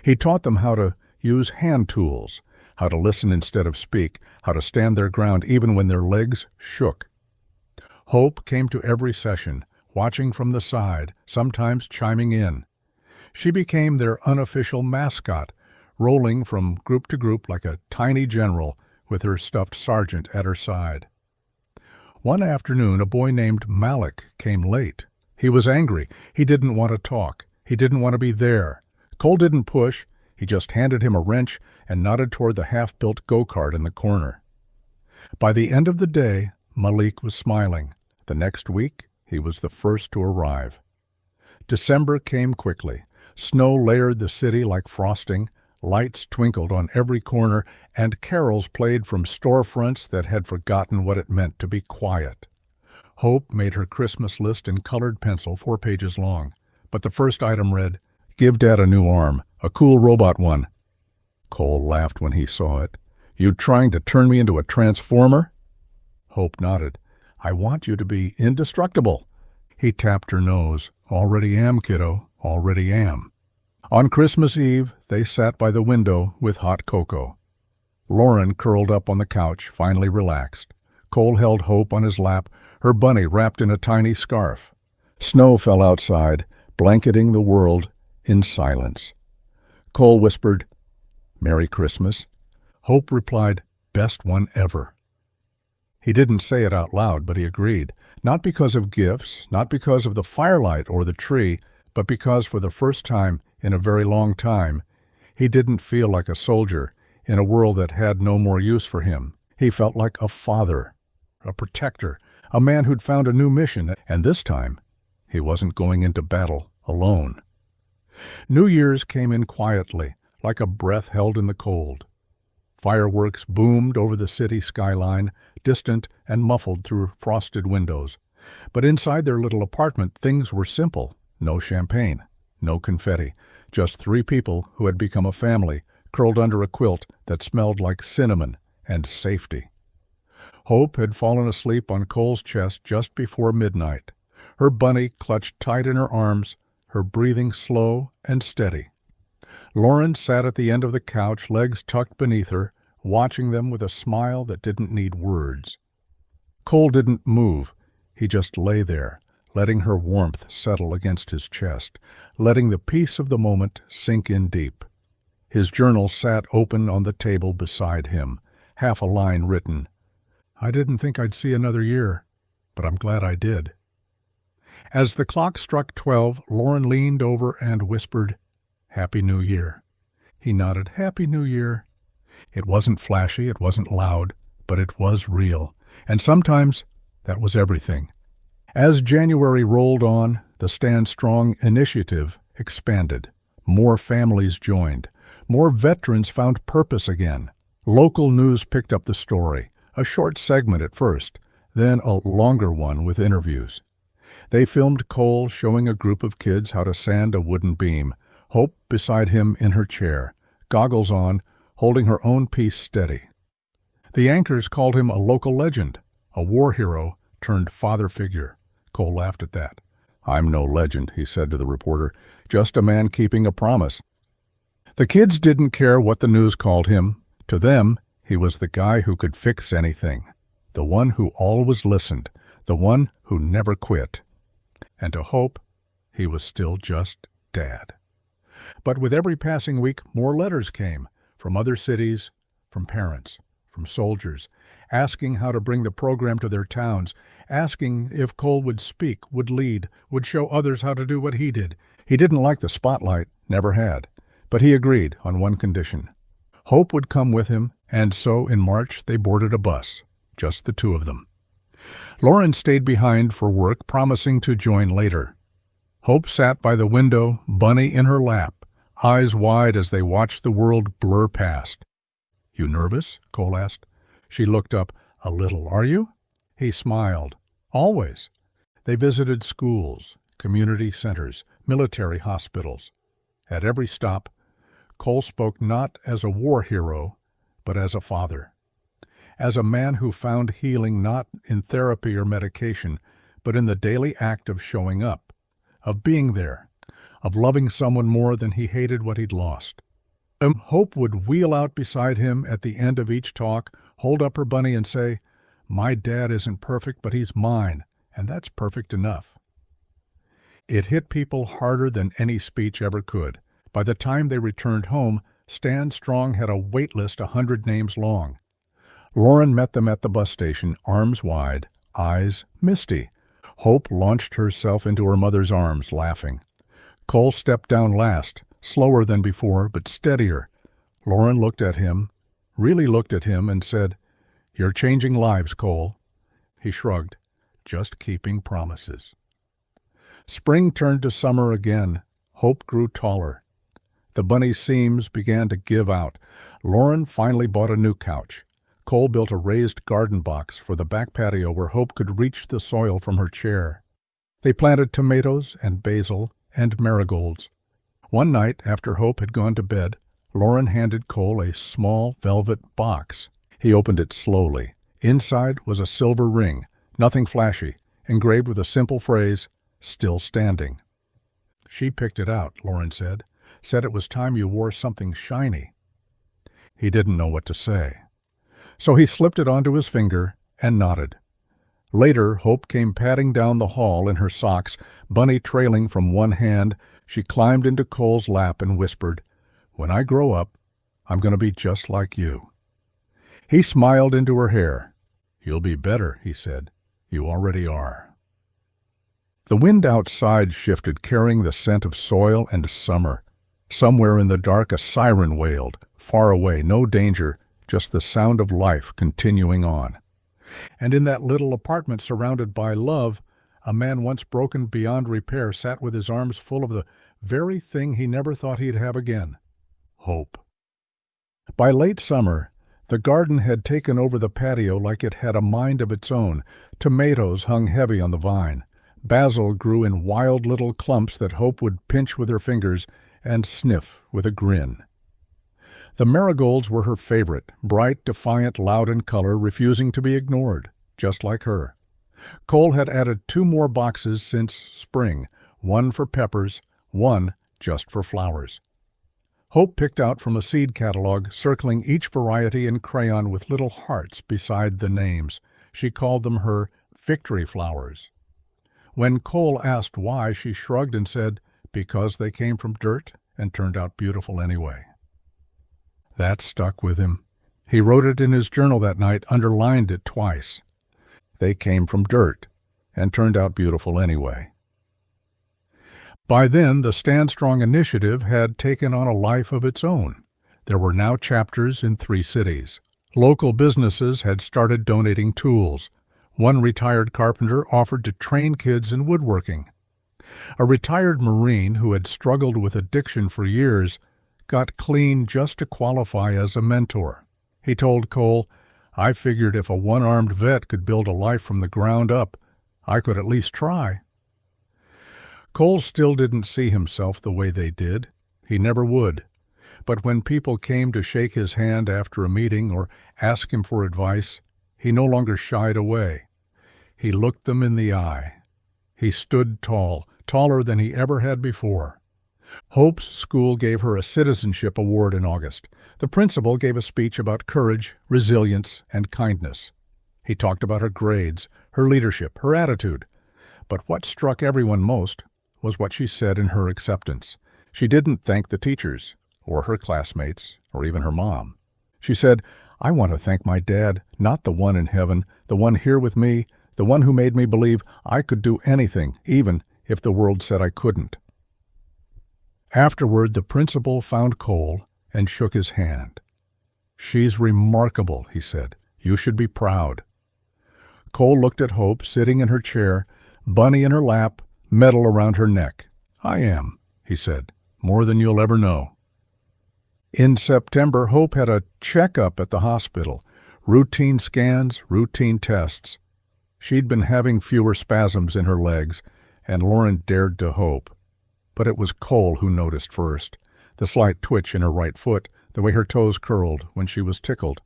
He taught them how to use hand tools, how to listen instead of speak, how to stand their ground even when their legs shook. Hope came to every session, watching from the side, sometimes chiming in. She became their unofficial mascot, rolling from group to group like a tiny general with her stuffed sergeant at her side. One afternoon, a boy named Malik came late. He was angry. He didn't want to talk. He didn't want to be there. Cole didn't push. He just handed him a wrench and nodded toward the half-built go-kart in the corner. By the end of the day, Malik was smiling. The next week, he was the first to arrive. December came quickly. Snow layered the city like frosting. Lights twinkled on every corner, and carols played from storefronts that had forgotten what it meant to be quiet. Hope made her Christmas list in colored pencil, 4 pages long. But the first item read, "Give Dad a new arm, a cool robot one." Cole laughed when he saw it. "You trying to turn me into a transformer?" Hope nodded. "I want you to be indestructible." He tapped her nose. "Already am, kiddo, already am." On Christmas Eve, they sat by the window with hot cocoa. Lauren curled up on the couch, finally relaxed. Cole held Hope on his lap, her bunny wrapped in a tiny scarf. Snow fell outside, blanketing the world in silence. Cole whispered, "Merry Christmas." Hope replied, "Best one ever." He didn't say it out loud, but he agreed, not because of gifts, not because of the firelight or the tree, but because for the first time in a very long time, he didn't feel like a soldier in a world that had no more use for him. He felt like a father, a protector, a man who'd found a new mission, and this time he wasn't going into battle alone. New Year's came in quietly, like a breath held in the cold. Fireworks boomed over the city skyline, distant and muffled through frosted windows. But inside their little apartment, things were simple. No champagne, no confetti, just 3 people who had become a family, curled under a quilt that smelled like cinnamon and safety. Hope had fallen asleep on Cole's chest just before midnight. Her bunny clutched tight in her arms, her breathing slow and steady. Lauren sat at the end of the couch, legs tucked beneath her, watching them with a smile that didn't need words. Cole didn't move. He just lay there, letting her warmth settle against his chest, letting the peace of the moment sink in deep. His journal sat open on the table beside him, half a line written. "I didn't think I'd see another year." but I'm glad I did." As the clock struck 12, Lauren leaned over and whispered, "Happy New Year." He nodded, "Happy New Year." It wasn't flashy, it wasn't loud, but it was real, and sometimes that was everything. As January rolled on, the Stand Strong initiative expanded. More families joined. More veterans found purpose again. Local news picked up the story, a short segment at first, then a longer one with interviews. They filmed Cole showing a group of kids how to sand a wooden beam, Hope beside him in her chair, goggles on, holding her own piece steady. The anchors called him a local legend, a war hero turned father figure. Cole laughed at that. "I'm no legend," he said to the reporter, "just a man keeping a promise." The kids didn't care what the news called him. To them, he was the guy who could fix anything, the one who always listened, the one who never quit. And to Hope, he was still just Dad. But with every passing week, more letters came, from other cities, from parents, from soldiers, asking how to bring the program to their towns, asking if Cole would speak, would lead, would show others how to do what he did. He didn't like the spotlight, never had, but he agreed on one condition. Hope would come with him, and so in March they boarded a bus, just the two of them. Lauren stayed behind for work, promising to join later. Hope sat by the window, Bunny in her lap, eyes wide as they watched the world blur past. "You nervous?" Cole asked. She looked up. "A little, are you?" He smiled. "Always." They visited schools, community centers, military hospitals. At every stop, Cole spoke not as a war hero, but as a father. As a man who found healing not in therapy or medication, but in the daily act of showing up, of being there, of loving someone more than he hated what he'd lost. Hope would wheel out beside him at the end of each talk, hold up her bunny and say, "My dad isn't perfect, but he's mine, and that's perfect enough." It hit people harder than any speech ever could. By the time they returned home, Stand Strong had a wait list 100 names long. Lauren met them at the bus station, arms wide, eyes misty. Hope launched herself into her mother's arms, laughing. Cole stepped down last, slower than before, but steadier. Lauren looked at him, really looked at him, and said, "You're changing lives, Cole." He shrugged, "Just keeping promises." Spring turned to summer again. Hope grew taller. The bunny's seams began to give out. Lauren finally bought a new couch. Cole built a raised garden box for the back patio where Hope could reach the soil from her chair. They planted tomatoes and basil and marigolds. One night, after Hope had gone to bed, Lauren handed Cole a small velvet box. He opened it slowly. Inside was a silver ring, nothing flashy, engraved with a simple phrase, "Still standing." "She picked it out," Lauren said it was time you wore something shiny. He didn't know what to say. So he slipped it onto his finger and nodded. Later, Hope came padding down the hall in her socks, Bunny trailing from one hand. She climbed into Cole's lap and whispered, "When I grow up, I'm going to be just like you." He smiled into her hair. "You'll be better," he said. "You already are." The wind outside shifted, carrying the scent of soil and summer. Somewhere in the dark a siren wailed, far away, no danger, just the sound of life continuing on. And in that little apartment surrounded by love, a man once broken beyond repair sat with his arms full of the very thing he never thought he'd have again, hope. By late summer, the garden had taken over the patio like it had a mind of its own. Tomatoes hung heavy on the vine. Basil grew in wild little clumps that Hope would pinch with her fingers and sniff with a grin. The marigolds were her favorite, bright, defiant, loud in color, refusing to be ignored, just like her. Cole had added 2 more boxes since spring, one for peppers, one just for flowers. Hope picked out from a seed catalog, circling each variety in crayon with little hearts beside the names. She called them her victory flowers. When Cole asked why, she shrugged and said, "Because they came from dirt and turned out beautiful anyway." That stuck with him. He wrote it in his journal that night, underlined it twice. They came from dirt, and turned out beautiful anyway. By then, the Stand Strong initiative had taken on a life of its own. There were now chapters in 3 cities. Local businesses had started donating tools. One retired carpenter offered to train kids in woodworking. A retired Marine who had struggled with addiction for years got clean just to qualify as a mentor. He told Cole, "I figured if a one-armed vet could build a life from the ground up, I could at least try." Cole still didn't see himself the way they did. He never would. But when people came to shake his hand after a meeting or ask him for advice, he no longer shied away. He looked them in the eye. He stood tall, taller than he ever had before. Hope's school gave her a citizenship award in August. The principal gave a speech about courage, resilience, and kindness. He talked about her grades, her leadership, her attitude. But what struck everyone most was what she said in her acceptance. She didn't thank the teachers, or her classmates, or even her mom. She said, "I want to thank my dad, not the one in heaven, the one here with me, the one who made me believe I could do anything, even if the world said I couldn't." Afterward, the principal found Cole and shook his hand. "She's remarkable," he said. "You should be proud." Cole looked at Hope sitting in her chair, bunny in her lap, medal around her neck. "I am," he said, "more than you'll ever know." In September, Hope had a checkup at the hospital. Routine scans, routine tests. She'd been having fewer spasms in her legs, and Lauren dared to hope. But it was Cole who noticed first, the slight twitch in her right foot, the way her toes curled when she was tickled.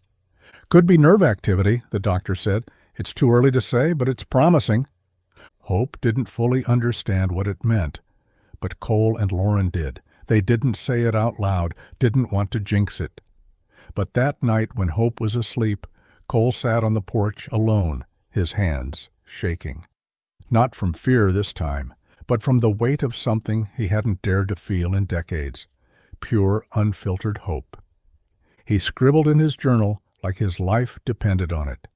"Could be nerve activity," the doctor said. "It's too early to say, but it's promising." Hope didn't fully understand what it meant, but Cole and Lauren did. They didn't say it out loud, didn't want to jinx it. But that night when Hope was asleep, Cole sat on the porch alone, his hands shaking. Not from fear this time, but from the weight of something he hadn't dared to feel in decades. Pure, unfiltered hope. He scribbled in his journal like his life depended on it.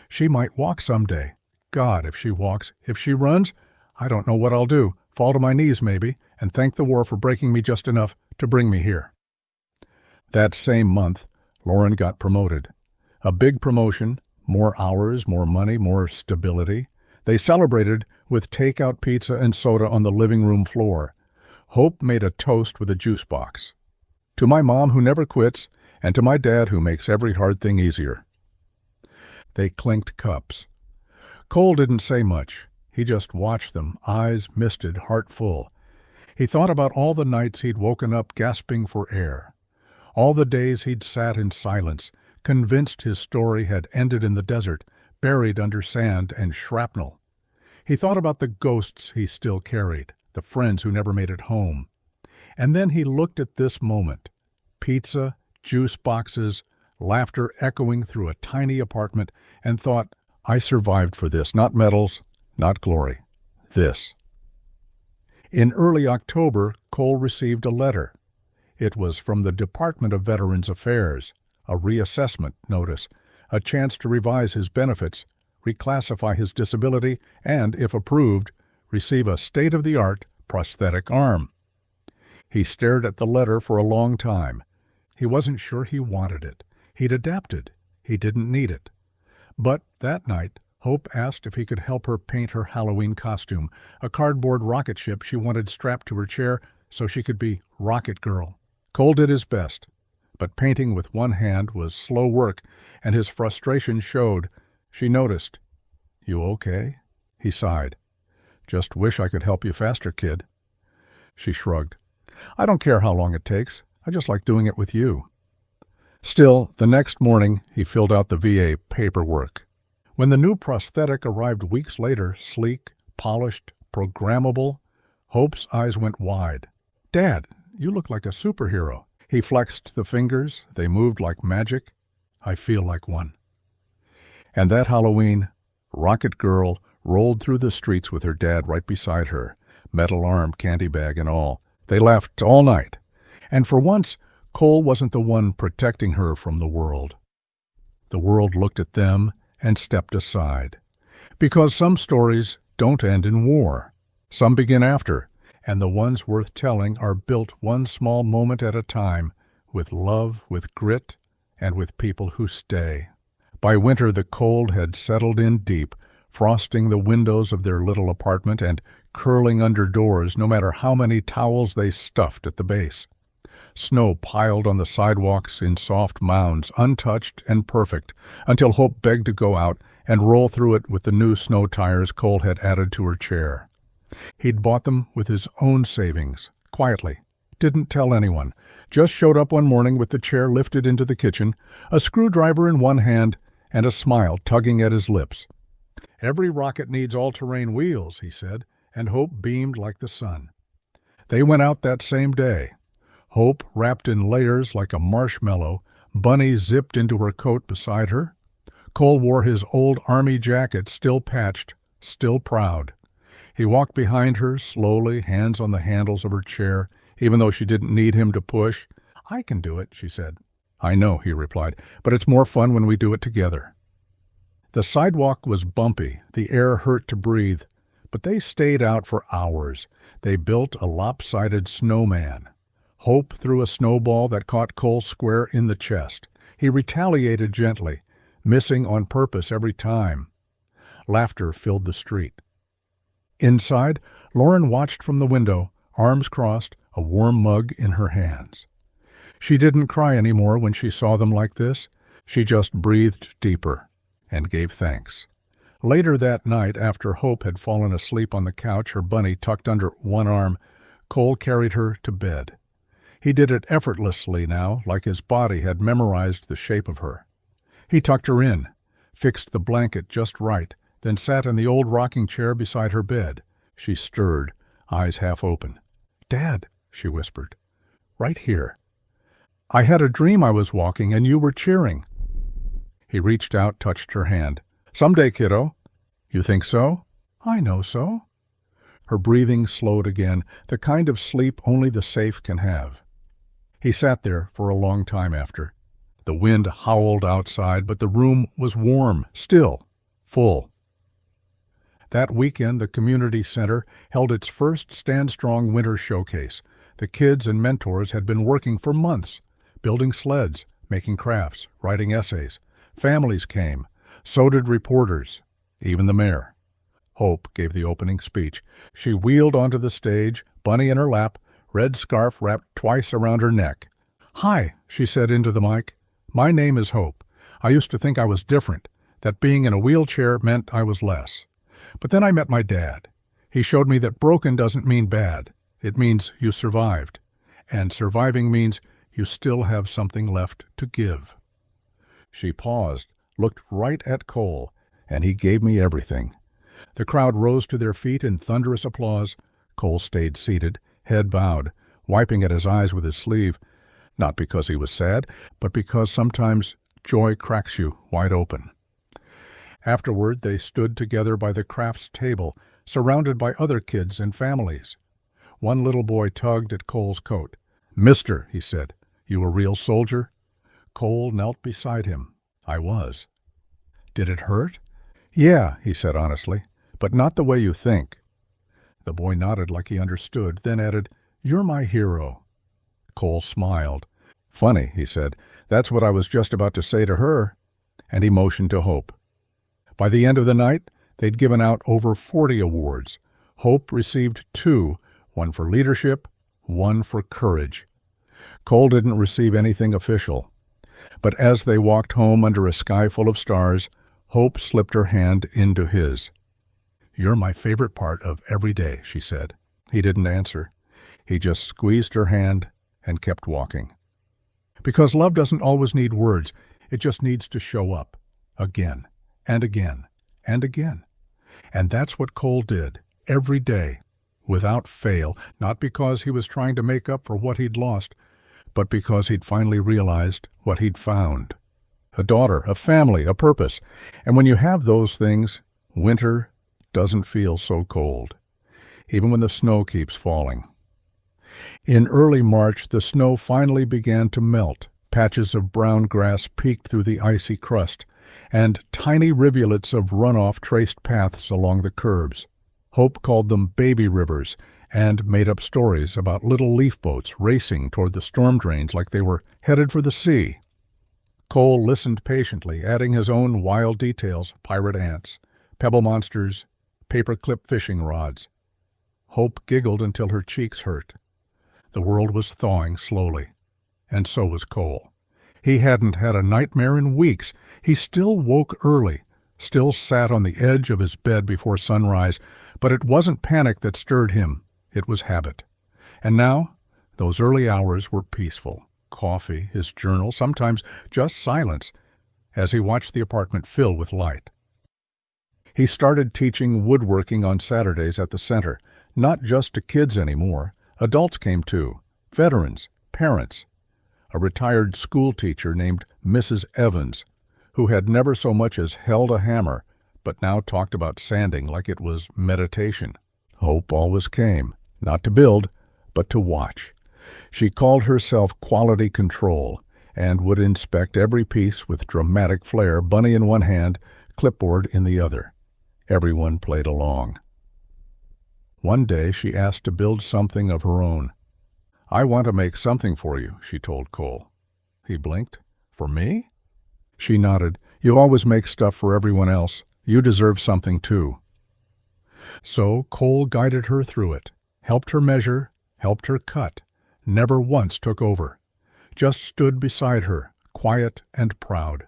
She might walk someday. God, if she walks. If she runs, I don't know what I'll do. Fall to my knees, maybe, and thank the war for breaking me just enough to bring me here. That same month, Lauren got promoted. A big promotion, more hours, more money, more stability. They celebrated with takeout pizza and soda on the living room floor. Hope made a toast with a juice box. "To my mom who never quits, and to my dad who makes every hard thing easier." They clinked cups. Cole didn't say much. He just watched them, eyes misted, heart full. He thought about all the nights he'd woken up gasping for air. All the days he'd sat in silence, convinced his story had ended in the desert, buried under sand and shrapnel. He thought about the ghosts he still carried, the friends who never made it home. And then he looked at this moment. Pizza, juice boxes, laughter echoing through a tiny apartment, and thought, I survived for this, not medals, not glory. This. In early October, Cole received a letter. It was from the Department of Veterans Affairs, a reassessment notice, a chance to revise his benefits, reclassify his disability, and, if approved, receive a state-of-the-art prosthetic arm. He stared at the letter for a long time. He wasn't sure he wanted it. He'd adapted. He didn't need it. But that night, Hope asked if he could help her paint her Halloween costume, a cardboard rocket ship she wanted strapped to her chair so she could be Rocket Girl. Cole did his best, but painting with one hand was slow work, and his frustration showed. She noticed. "You okay?" He sighed. "Just wish I could help you faster, kid." She shrugged. "I don't care how long it takes. I just like doing it with you." Still, the next morning, he filled out the VA paperwork. When the new prosthetic arrived weeks later, sleek, polished, programmable, Hope's eyes went wide. "Dad, you look like a superhero." He flexed the fingers. They moved like magic. "I feel like one." And that Halloween, Rocket Girl rolled through the streets with her dad right beside her, metal arm, candy bag, and all. They laughed all night. And for once, Cole wasn't the one protecting her from the world. The world looked at them and stepped aside. Because some stories don't end in war. Some begin after, and the ones worth telling are built one small moment at a time, with love, with grit, and with people who stay. By winter the cold had settled in deep, frosting the windows of their little apartment and curling under doors no matter how many towels they stuffed at the base. Snow piled on the sidewalks in soft mounds, untouched and perfect, until Hope begged to go out and roll through it with the new snow tires Cole had added to her chair. He'd bought them with his own savings, quietly. Didn't tell anyone. Just showed up one morning with the chair lifted into the kitchen, a screwdriver in one hand, and a smile tugging at his lips. "Every rocket needs all-terrain wheels," he said, and Hope beamed like the sun. They went out that same day. Hope wrapped in layers like a marshmallow, Bunny zipped into her coat beside her. Cole wore his old army jacket, still patched, still proud. He walked behind her, slowly, hands on the handles of her chair, even though she didn't need him to push. "I can do it," she said. "I know," he replied, "but it's more fun when we do it together." The sidewalk was bumpy, the air hurt to breathe, but they stayed out for hours. They built a lopsided snowman. Hope threw a snowball that caught Cole square in the chest. He retaliated gently, missing on purpose every time. Laughter filled the street. Inside, Lauren watched from the window, arms crossed, a warm mug in her hands. She didn't cry anymore when she saw them like this. She just breathed deeper and gave thanks. Later that night, after Hope had fallen asleep on the couch, her bunny tucked under one arm, Cole carried her to bed. He did it effortlessly now, like his body had memorized the shape of her. He tucked her in, fixed the blanket just right, then sat in the old rocking chair beside her bed. She stirred, eyes half open. "Dad," she whispered. "Right here. I had a dream I was walking and you were cheering." He reached out, touched her hand. "Someday, kiddo." "You think so?" "I know so." Her breathing slowed again, the kind of sleep only the safe can have. He sat there for a long time after. The wind howled outside, but the room was warm, still, full. That weekend, the community center held its first Stand Strong Winter Showcase. The kids and mentors had been working for months, building sleds, making crafts, writing essays. Families came, so did reporters, even the mayor. Hope gave the opening speech. She wheeled onto the stage, bunny in her lap, red scarf wrapped twice around her neck. "Hi," she said into the mic. "My name is Hope. I used to think I was different, that being in a wheelchair meant I was less. But then I met my dad. He showed me that broken doesn't mean bad. It means you survived. And surviving means you still have something left to give." She paused, looked right at Cole, and he gave me everything. The crowd rose to their feet in thunderous applause. Cole stayed seated, head bowed, wiping at his eyes with his sleeve, not because he was sad, but because sometimes joy cracks you wide open. Afterward, they stood together by the crafts table, surrounded by other kids and families. One little boy tugged at Cole's coat. "Mister," he said, "you a real soldier?" Cole knelt beside him. "I was." "Did it hurt?" "Yeah," he said honestly, "but not the way you think." The boy nodded like he understood, then added, "You're my hero." Cole smiled. "Funny," he said, "that's what I was just about to say to her." And he motioned to Hope. By the end of the night, they'd given out over 40 awards. Hope received 2, one for leadership, one for courage. Cole didn't receive anything official. But as they walked home under a sky full of stars, Hope slipped her hand into his. "You're my favorite part of every day," she said. He didn't answer. He just squeezed her hand and kept walking. Because love doesn't always need words. It just needs to show up. Again, and again, and again. And that's what Cole did, every day, without fail, not because he was trying to make up for what he'd lost, but because he'd finally realized what he'd found. A daughter, a family, a purpose. And when you have those things, winter doesn't feel so cold, even when the snow keeps falling. In early March, the snow finally began to melt. Patches of brown grass peeked through the icy crust, and tiny rivulets of runoff traced paths along the curbs. Hope called them baby rivers and made up stories about little leaf boats racing toward the storm drains like they were headed for the sea. Cole listened patiently, adding his own wild details: pirate ants, pebble monsters, paper-clip fishing rods. Hope giggled until her cheeks hurt. The world was thawing slowly, and so was Cole. He hadn't had a nightmare in weeks. He still woke early, still sat on the edge of his bed before sunrise, but it wasn't panic that stirred him. It was habit. And now, those early hours were peaceful. Coffee, his journal, sometimes just silence, as he watched the apartment fill with light. He started teaching woodworking on Saturdays at the center, not just to kids anymore. Adults came too, veterans, parents. A retired school teacher named Mrs. Evans, who had never so much as held a hammer, but now talked about sanding like it was meditation. Hope always came, not to build, but to watch. She called herself quality control and would inspect every piece with dramatic flair, bunny in one hand, clipboard in the other. Everyone played along. One day she asked to build something of her own. "I want to make something for you," she told Cole. He blinked. "For me?" She nodded. "You always make stuff for everyone else. You deserve something too." So Cole guided her through it, helped her measure, helped her cut, never once took over, just stood beside her, quiet and proud.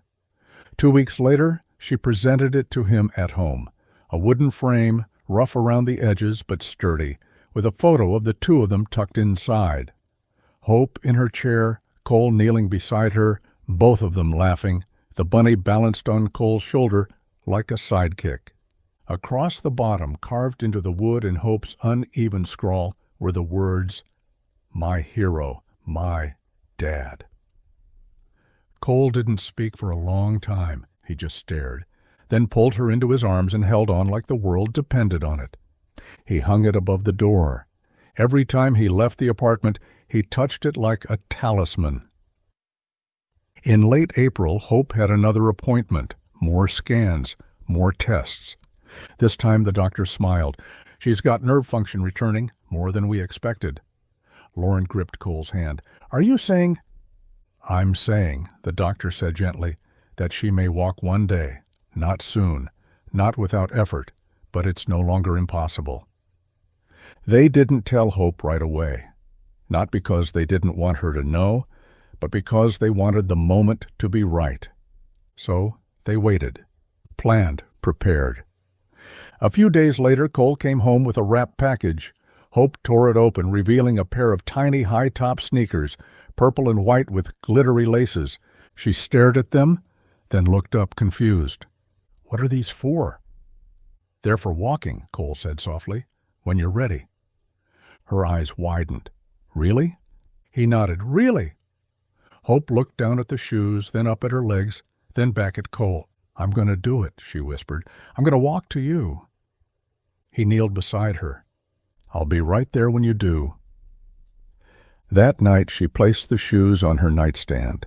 2 weeks later, she presented it to him at home, a wooden frame, rough around the edges but sturdy, with a photo of the two of them tucked inside. Hope in her chair, Cole kneeling beside her, both of them laughing, the bunny balanced on Cole's shoulder like a sidekick. Across the bottom, carved into the wood in Hope's uneven scrawl, were the words, "My hero, my dad." Cole didn't speak for a long time. He just stared, then pulled her into his arms and held on like the world depended on it. He hung it above the door. Every time he left the apartment, he touched it like a talisman. In late April, Hope had another appointment, more scans, more tests. This time the doctor smiled. "She's got nerve function returning, more than we expected." Lauren gripped Cole's hand. "Are you saying—" "I'm saying," the doctor said gently, "that she may walk one day. Not soon, not without effort, but it's no longer impossible." They didn't tell Hope right away, not because they didn't want her to know, but because they wanted the moment to be right. So they waited, planned, prepared. A few days later, Cole came home with a wrapped package. Hope tore it open, revealing a pair of tiny high-top sneakers, purple and white with glittery laces. She stared at them, then looked up confused. "What are these for?" "They're for walking," Cole said softly, "when you're ready." Her eyes widened. "Really?" He nodded. "Really?" Hope looked down at the shoes, then up at her legs, then back at Cole. "I'm going to do it," she whispered. "I'm going to walk to you." He kneeled beside her. "I'll be right there when you do." That night she placed the shoes on her nightstand,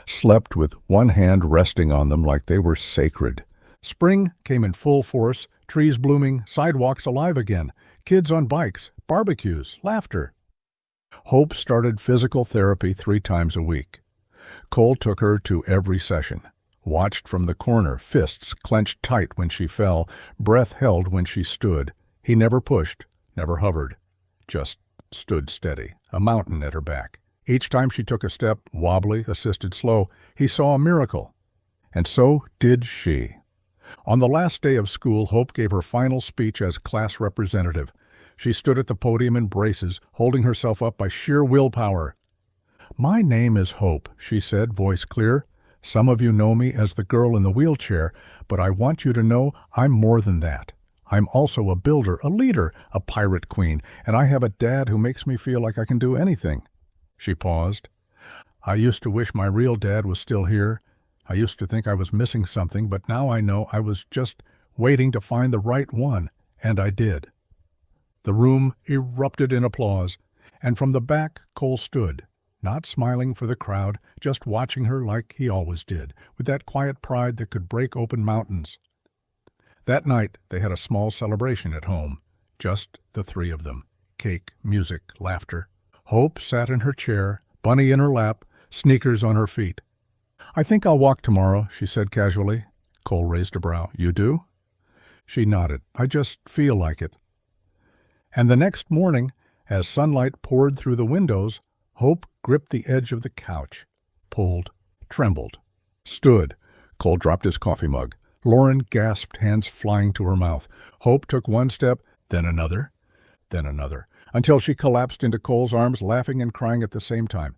slept with one hand resting on them like they were sacred. Spring came in full force, trees blooming, sidewalks alive again, kids on bikes, barbecues, laughter. Hope started physical therapy 3 times a week. Cole took her to every session, watched from the corner, fists clenched tight when she fell, breath held when she stood. He never pushed, never hovered, just stood steady, a mountain at her back. Each time she took a step, wobbly, assisted slow, he saw a miracle. And so did she. On the last day of school, Hope gave her final speech as class representative. She stood at the podium in braces, holding herself up by sheer willpower. "My name is Hope," she said, voice clear. "Some of you know me as the girl in the wheelchair, but I want you to know I'm more than that. I'm also a builder, a leader, a pirate queen, and I have a dad who makes me feel like I can do anything." She paused. "I used to wish my real dad was still here. I used to think I was missing something, but now I know I was just waiting to find the right one, and I did." The room erupted in applause, and from the back Cole stood, not smiling for the crowd, just watching her like he always did, with that quiet pride that could break open mountains. That night they had a small celebration at home. just the three of them. Cake, music, laughter. Hope sat in her chair, Bunny in her lap, sneakers on her feet. "I think I'll walk tomorrow," she said casually. Cole raised a brow. "You do?" She nodded. "I just feel like it." And the next morning, as sunlight poured through the windows, Hope gripped the edge of the couch, pulled, trembled, stood. Cole dropped his coffee mug. Lauren gasped, hands flying to her mouth. Hope took one step, then another, until she collapsed into Cole's arms, laughing and crying at the same time.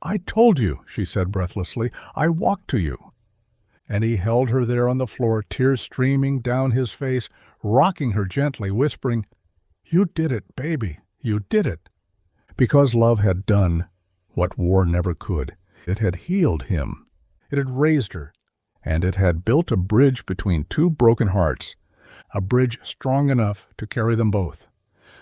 "I told you," she said breathlessly. "I walked to you." And he held her there on the floor, tears streaming down his face, rocking her gently, whispering, "You did it, baby. You did it." Because love had done what war never could. It had healed him. It had raised her. And it had built a bridge between two broken hearts, a bridge strong enough to carry them both.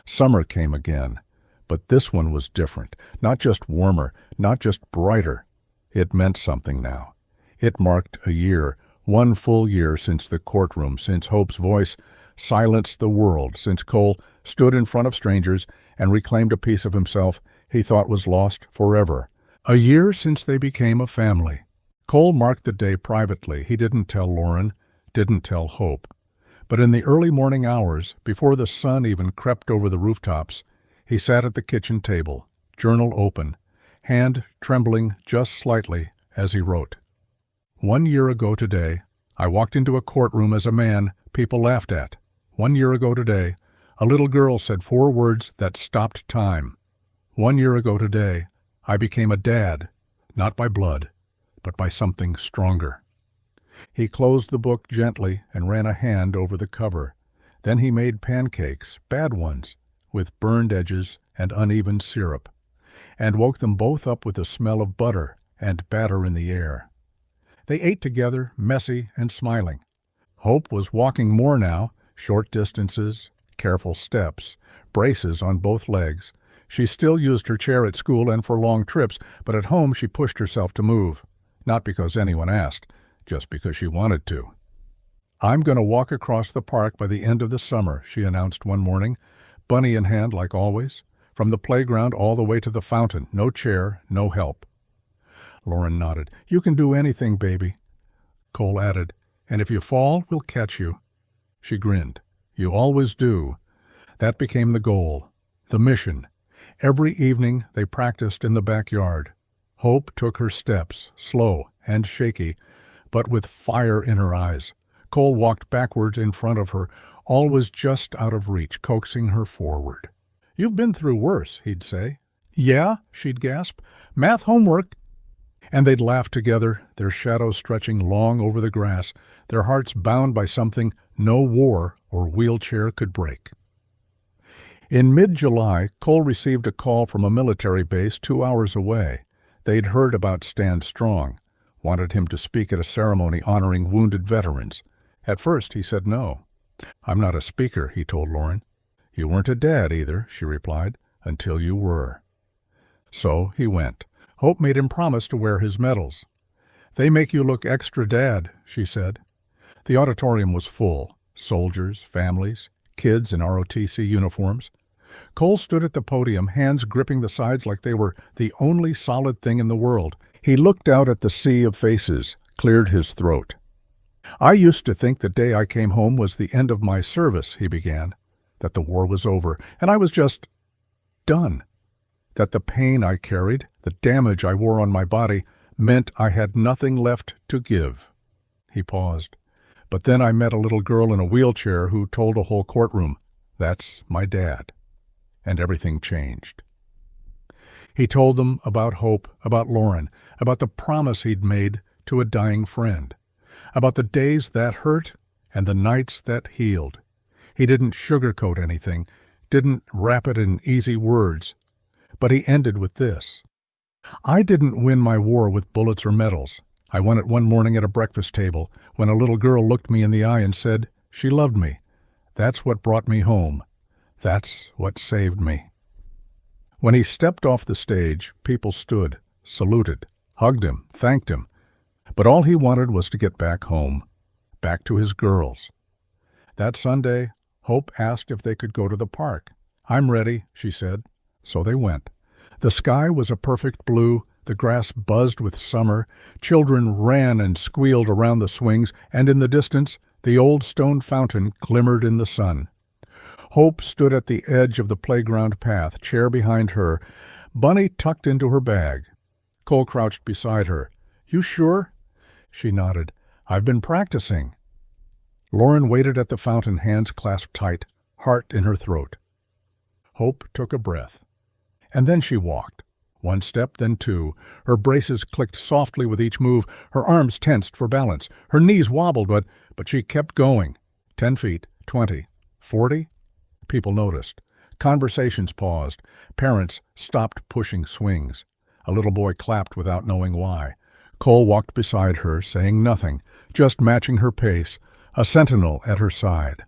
Summer came again, but this one was different, not just warmer, not just brighter. It meant something now. It marked a year, one full year since the courtroom, since Hope's voice silenced the world, since Cole stood in front of strangers and reclaimed a piece of himself he thought was lost forever. A year since they became a family. Cole marked the day privately. He didn't tell Lauren, didn't tell Hope. But in the early morning hours, before the sun even crept over the rooftops, he sat at the kitchen table, journal open, hand trembling just slightly as he wrote. 1 year ago today, I walked into a courtroom as a man people laughed at. 1 year ago today, a little girl said 4 words that stopped time. 1 year ago today, I became a dad, not by blood, but by something stronger. He closed the book gently and ran a hand over the cover. Then he made pancakes, bad ones, with burned edges and uneven syrup, and woke them both up with the smell of butter and batter in the air. They ate together, messy and smiling. Hope was walking more now, short distances, careful steps, braces on both legs. She still used her chair at school and for long trips, but at home she pushed herself to move. Not because anyone asked, just because she wanted to. "I'm going to walk across the park by the end of the summer," she announced one morning, Bunny in hand like always, from the playground all the way to the fountain, no chair, no help. Lauren nodded. "You can do anything, baby." Cole added, "And if you fall, we'll catch you." She grinned. "You always do." That became the goal, the mission. Every evening they practiced in the backyard. Hope took her steps, slow and shaky, but with fire in her eyes. Cole walked backwards in front of her, always just out of reach, coaxing her forward. "You've been through worse," he'd say. "Yeah?" she'd gasp. "Math homework." And they'd laugh together, their shadows stretching long over the grass, their hearts bound by something no war or wheelchair could break. In mid-July, Cole received a call from a military base 2 hours away. They'd heard about Stand Strong, wanted him to speak at a ceremony honoring wounded veterans. At first he said no. "I'm not a speaker," he told Lauren. "You weren't a dad either," she replied, "until you were." So he went. Hope made him promise to wear his medals. "They make you look extra dad," she said. The auditorium was full. Soldiers, families, kids in ROTC uniforms. Cole stood at the podium, hands gripping the sides like they were the only solid thing in the world. He looked out at the sea of faces, cleared his throat. "I used to think the day I came home was the end of my service," he began, "that the war was over, and I was just done. That the pain I carried, the damage I wore on my body, meant I had nothing left to give." He paused. "But then I met a little girl in a wheelchair who told a whole courtroom, 'That's my dad.' And everything changed." He told them about Hope, about Lauren, about the promise he'd made to a dying friend, about the days that hurt and the nights that healed. He didn't sugarcoat anything, didn't wrap it in easy words, but he ended with this. "I didn't win my war with bullets or medals. I won it one morning at a breakfast table when a little girl looked me in the eye and said she loved me. That's what brought me home. That's what saved me." When he stepped off the stage, people stood, saluted, hugged him, thanked him. But all he wanted was to get back home, back to his girls. That Sunday, Hope asked if they could go to the park. "I'm ready," she said. So they went. The sky was a perfect blue, the grass buzzed with summer, children ran and squealed around the swings, and in the distance, the old stone fountain glimmered in the sun. Hope stood at the edge of the playground path, chair behind her, Bunny tucked into her bag. Cole crouched beside her. "You sure?" She nodded. "I've been practicing." Lauren waited at the fountain, hands clasped tight, heart in her throat. Hope took a breath. And then she walked. One step, then two. Her braces clicked softly with each move, her arms tensed for balance. Her knees wobbled, but she kept going. 10 feet, 20, 40. People noticed. Conversations paused. Parents stopped pushing swings. A little boy clapped without knowing why. Cole walked beside her, saying nothing, just matching her pace, a sentinel at her side.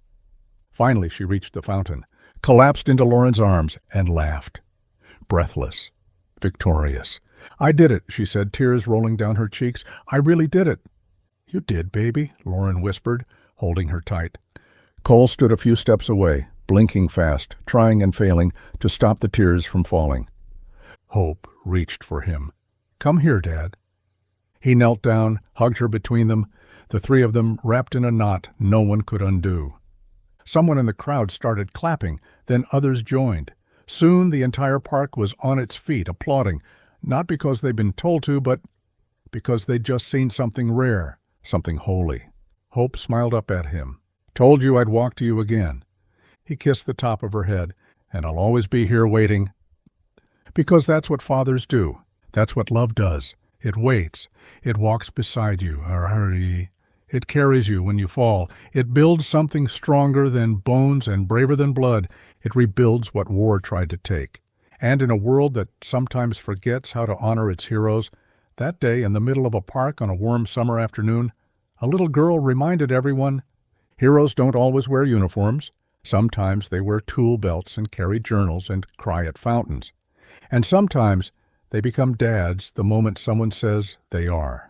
Finally she reached the fountain, collapsed into Lauren's arms, and laughed. Breathless, victorious. "I did it," she said, tears rolling down her cheeks. "I really did it." "You did, baby," Lauren whispered, holding her tight. Cole stood a few steps away, blinking fast, trying and failing to stop the tears from falling. Hope reached for him. "Come here, Dad." He knelt down, hugged her between them, the three of them wrapped in a knot no one could undo. Someone in the crowd started clapping, then others joined. Soon the entire park was on its feet, applauding, not because they'd been told to, but because they'd just seen something rare, something holy. Hope smiled up at him. "Told you I'd walk to you again." He kissed the top of her head. "And I'll always be here waiting." "Because that's what fathers do. That's what love does. It waits. It walks beside you. It carries you when you fall. It builds something stronger than bones and braver than blood. It rebuilds what war tried to take. And in a world that sometimes forgets how to honor its heroes, that day in the middle of a park on a warm summer afternoon, a little girl reminded everyone, heroes don't always wear uniforms. Sometimes they wear tool belts and carry journals and cry at fountains. And sometimes they become dads the moment someone says they are.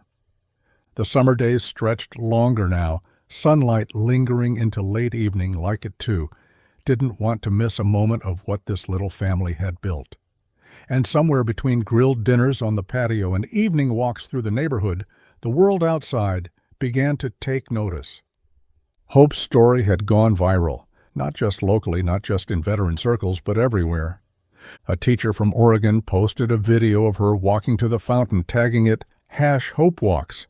The summer days stretched longer now, sunlight lingering into late evening like it too, didn't want to miss a moment of what this little family had built. And somewhere between grilled dinners on the patio and evening walks through the neighborhood, the world outside began to take notice. Hope's story had gone viral, not just locally, not just in veteran circles, but everywhere. A teacher from Oregon posted a video of her walking to the fountain, tagging it #HopeWalks.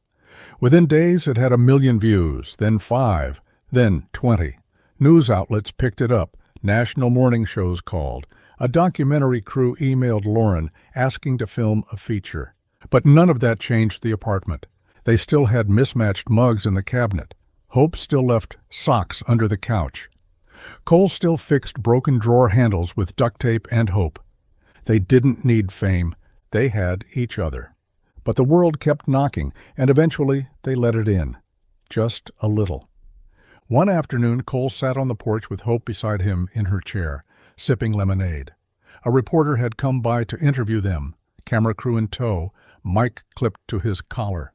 Within days it had 1 million views, then 5, then 20. News outlets picked it up, national morning shows called. A documentary crew emailed Lauren, asking to film a feature. But none of that changed the apartment. They still had mismatched mugs in the cabinet. Hope still left socks under the couch. Cole still fixed broken drawer handles with duct tape and hope. They didn't need fame. They had each other. But the world kept knocking, and eventually they let it in. Just a little. One afternoon, Cole sat on the porch with Hope beside him in her chair, sipping lemonade. A reporter had come by to interview them, camera crew in tow, mic clipped to his collar.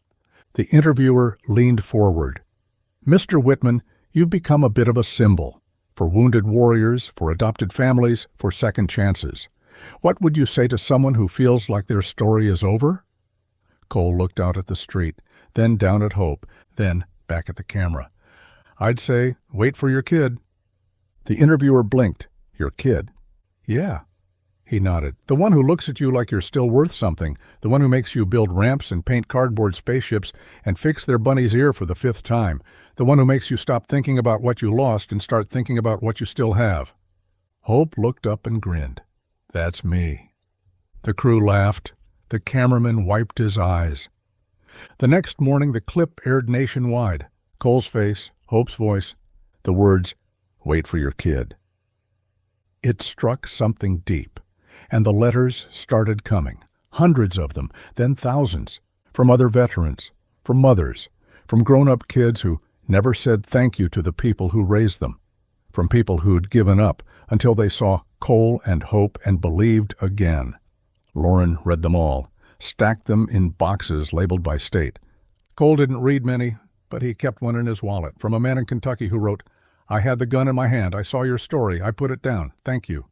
The interviewer leaned forward. "Mr. Whitman, you've become a bit of a symbol. For wounded warriors, for adopted families, for second chances. What would you say to someone who feels like their story is over?" Cole looked out at the street, then down at Hope, then back at the camera. "I'd say, wait for your kid." The interviewer blinked. "Your kid?" "Yeah." He nodded. "The one who looks at you like you're still worth something, the one who makes you build ramps and paint cardboard spaceships and fix their bunny's ear for the 5th time, the one who makes you stop thinking about what you lost and start thinking about what you still have." Hope looked up and grinned. "That's me." The crew laughed. The cameraman wiped his eyes. The next morning the clip aired nationwide. Cole's face, Hope's voice, the words, "Wait for your kid." It struck something deep, and the letters started coming, hundreds of them, then thousands, from other veterans, from mothers, from grown-up kids who never said thank you to the people who raised them, from people who'd given up until they saw Cole and Hope and believed again. Lauren read them all, stacked them in boxes labeled by state. Cole didn't read many, but he kept one in his wallet from a man in Kentucky who wrote, I had the gun in my hand. I saw your story. I put it down. Thank you."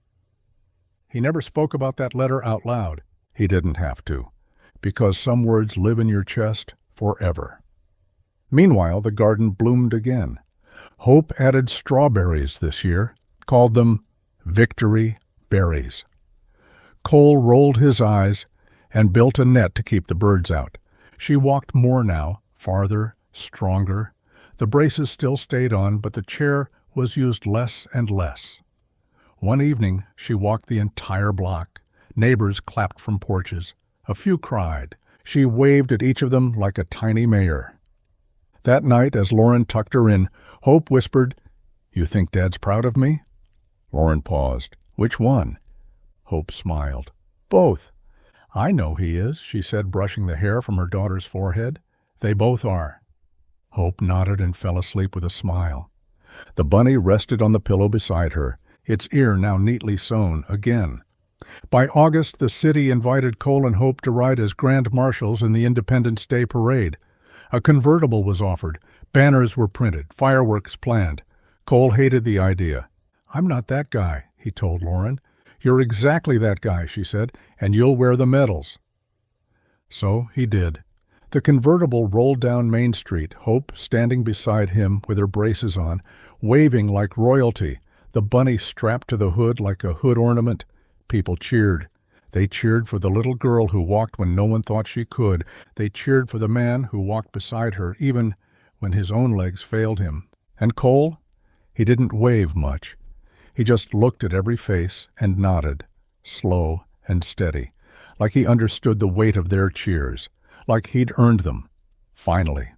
He never spoke about that letter out loud. He didn't have to, because some words live in your chest forever. Meanwhile, the garden bloomed again. Hope added strawberries this year, called them victory berries. Cole rolled his eyes and built a net to keep the birds out. She walked more now, farther, stronger. The braces still stayed on, but the chair was used less and less. One evening, she walked the entire block. Neighbors clapped from porches. A few cried. She waved at each of them like a tiny mayor. That night, as Lauren tucked her in, Hope whispered, "You think Dad's proud of me?" Lauren paused. "Which one?" Hope smiled. "Both." "I know he is," she said, brushing the hair from her daughter's forehead. "They both are." Hope nodded and fell asleep with a smile. The bunny rested on the pillow beside her, its ear now neatly sewn again. By August, the city invited Cole and Hope to ride as grand marshals in the Independence Day parade. A convertible was offered. Banners were printed. Fireworks planned. Cole hated the idea. "I'm not that guy," he told Lauren. "You're exactly that guy," she said, "and you'll wear the medals." So he did. The convertible rolled down Main Street, Hope standing beside him with her braces on, waving like royalty, the bunny strapped to the hood like a hood ornament. People cheered. They cheered for the little girl who walked when no one thought she could. They cheered for the man who walked beside her, even when his own legs failed him. And Cole? He didn't wave much. He just looked at every face and nodded, slow and steady, like he understood the weight of their cheers, like he'd earned them, finally.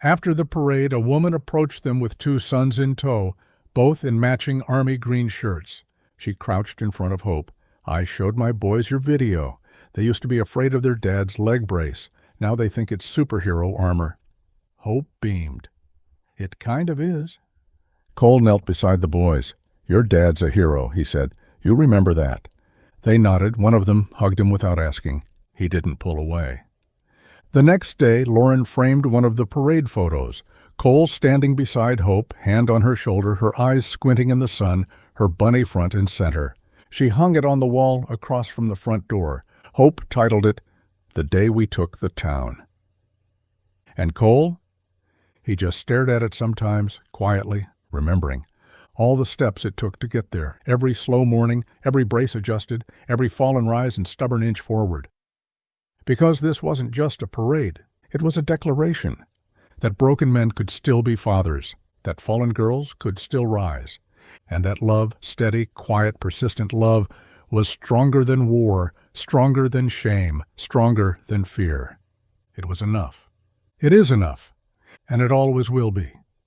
After the parade, a woman approached them with two sons in tow, both in matching army green shirts. She crouched in front of Hope. "I showed my boys your video. They used to be afraid of their dad's leg brace. Now they think it's superhero armor." Hope beamed. "It kind of is." Cole knelt beside the boys. "Your dad's a hero," he said. "You remember that." They nodded. One of them hugged him without asking. He didn't pull away. The next day, Lauren framed one of the parade photos. Cole standing beside Hope, hand on her shoulder, her eyes squinting in the sun, her bunny front and center. She hung it on the wall across from the front door. Hope titled it, "The Day We Took the Town." And Cole? He just stared at it sometimes, quietly, remembering. All the steps it took to get there, every slow morning, every brace adjusted, every fall and rise and stubborn inch forward. Because this wasn't just a parade, it was a declaration that broken men could still be fathers, that fallen girls could still rise, and that love, steady, quiet, persistent love, was stronger than war, stronger than shame, stronger than fear. It was enough. It is enough, and it always will be.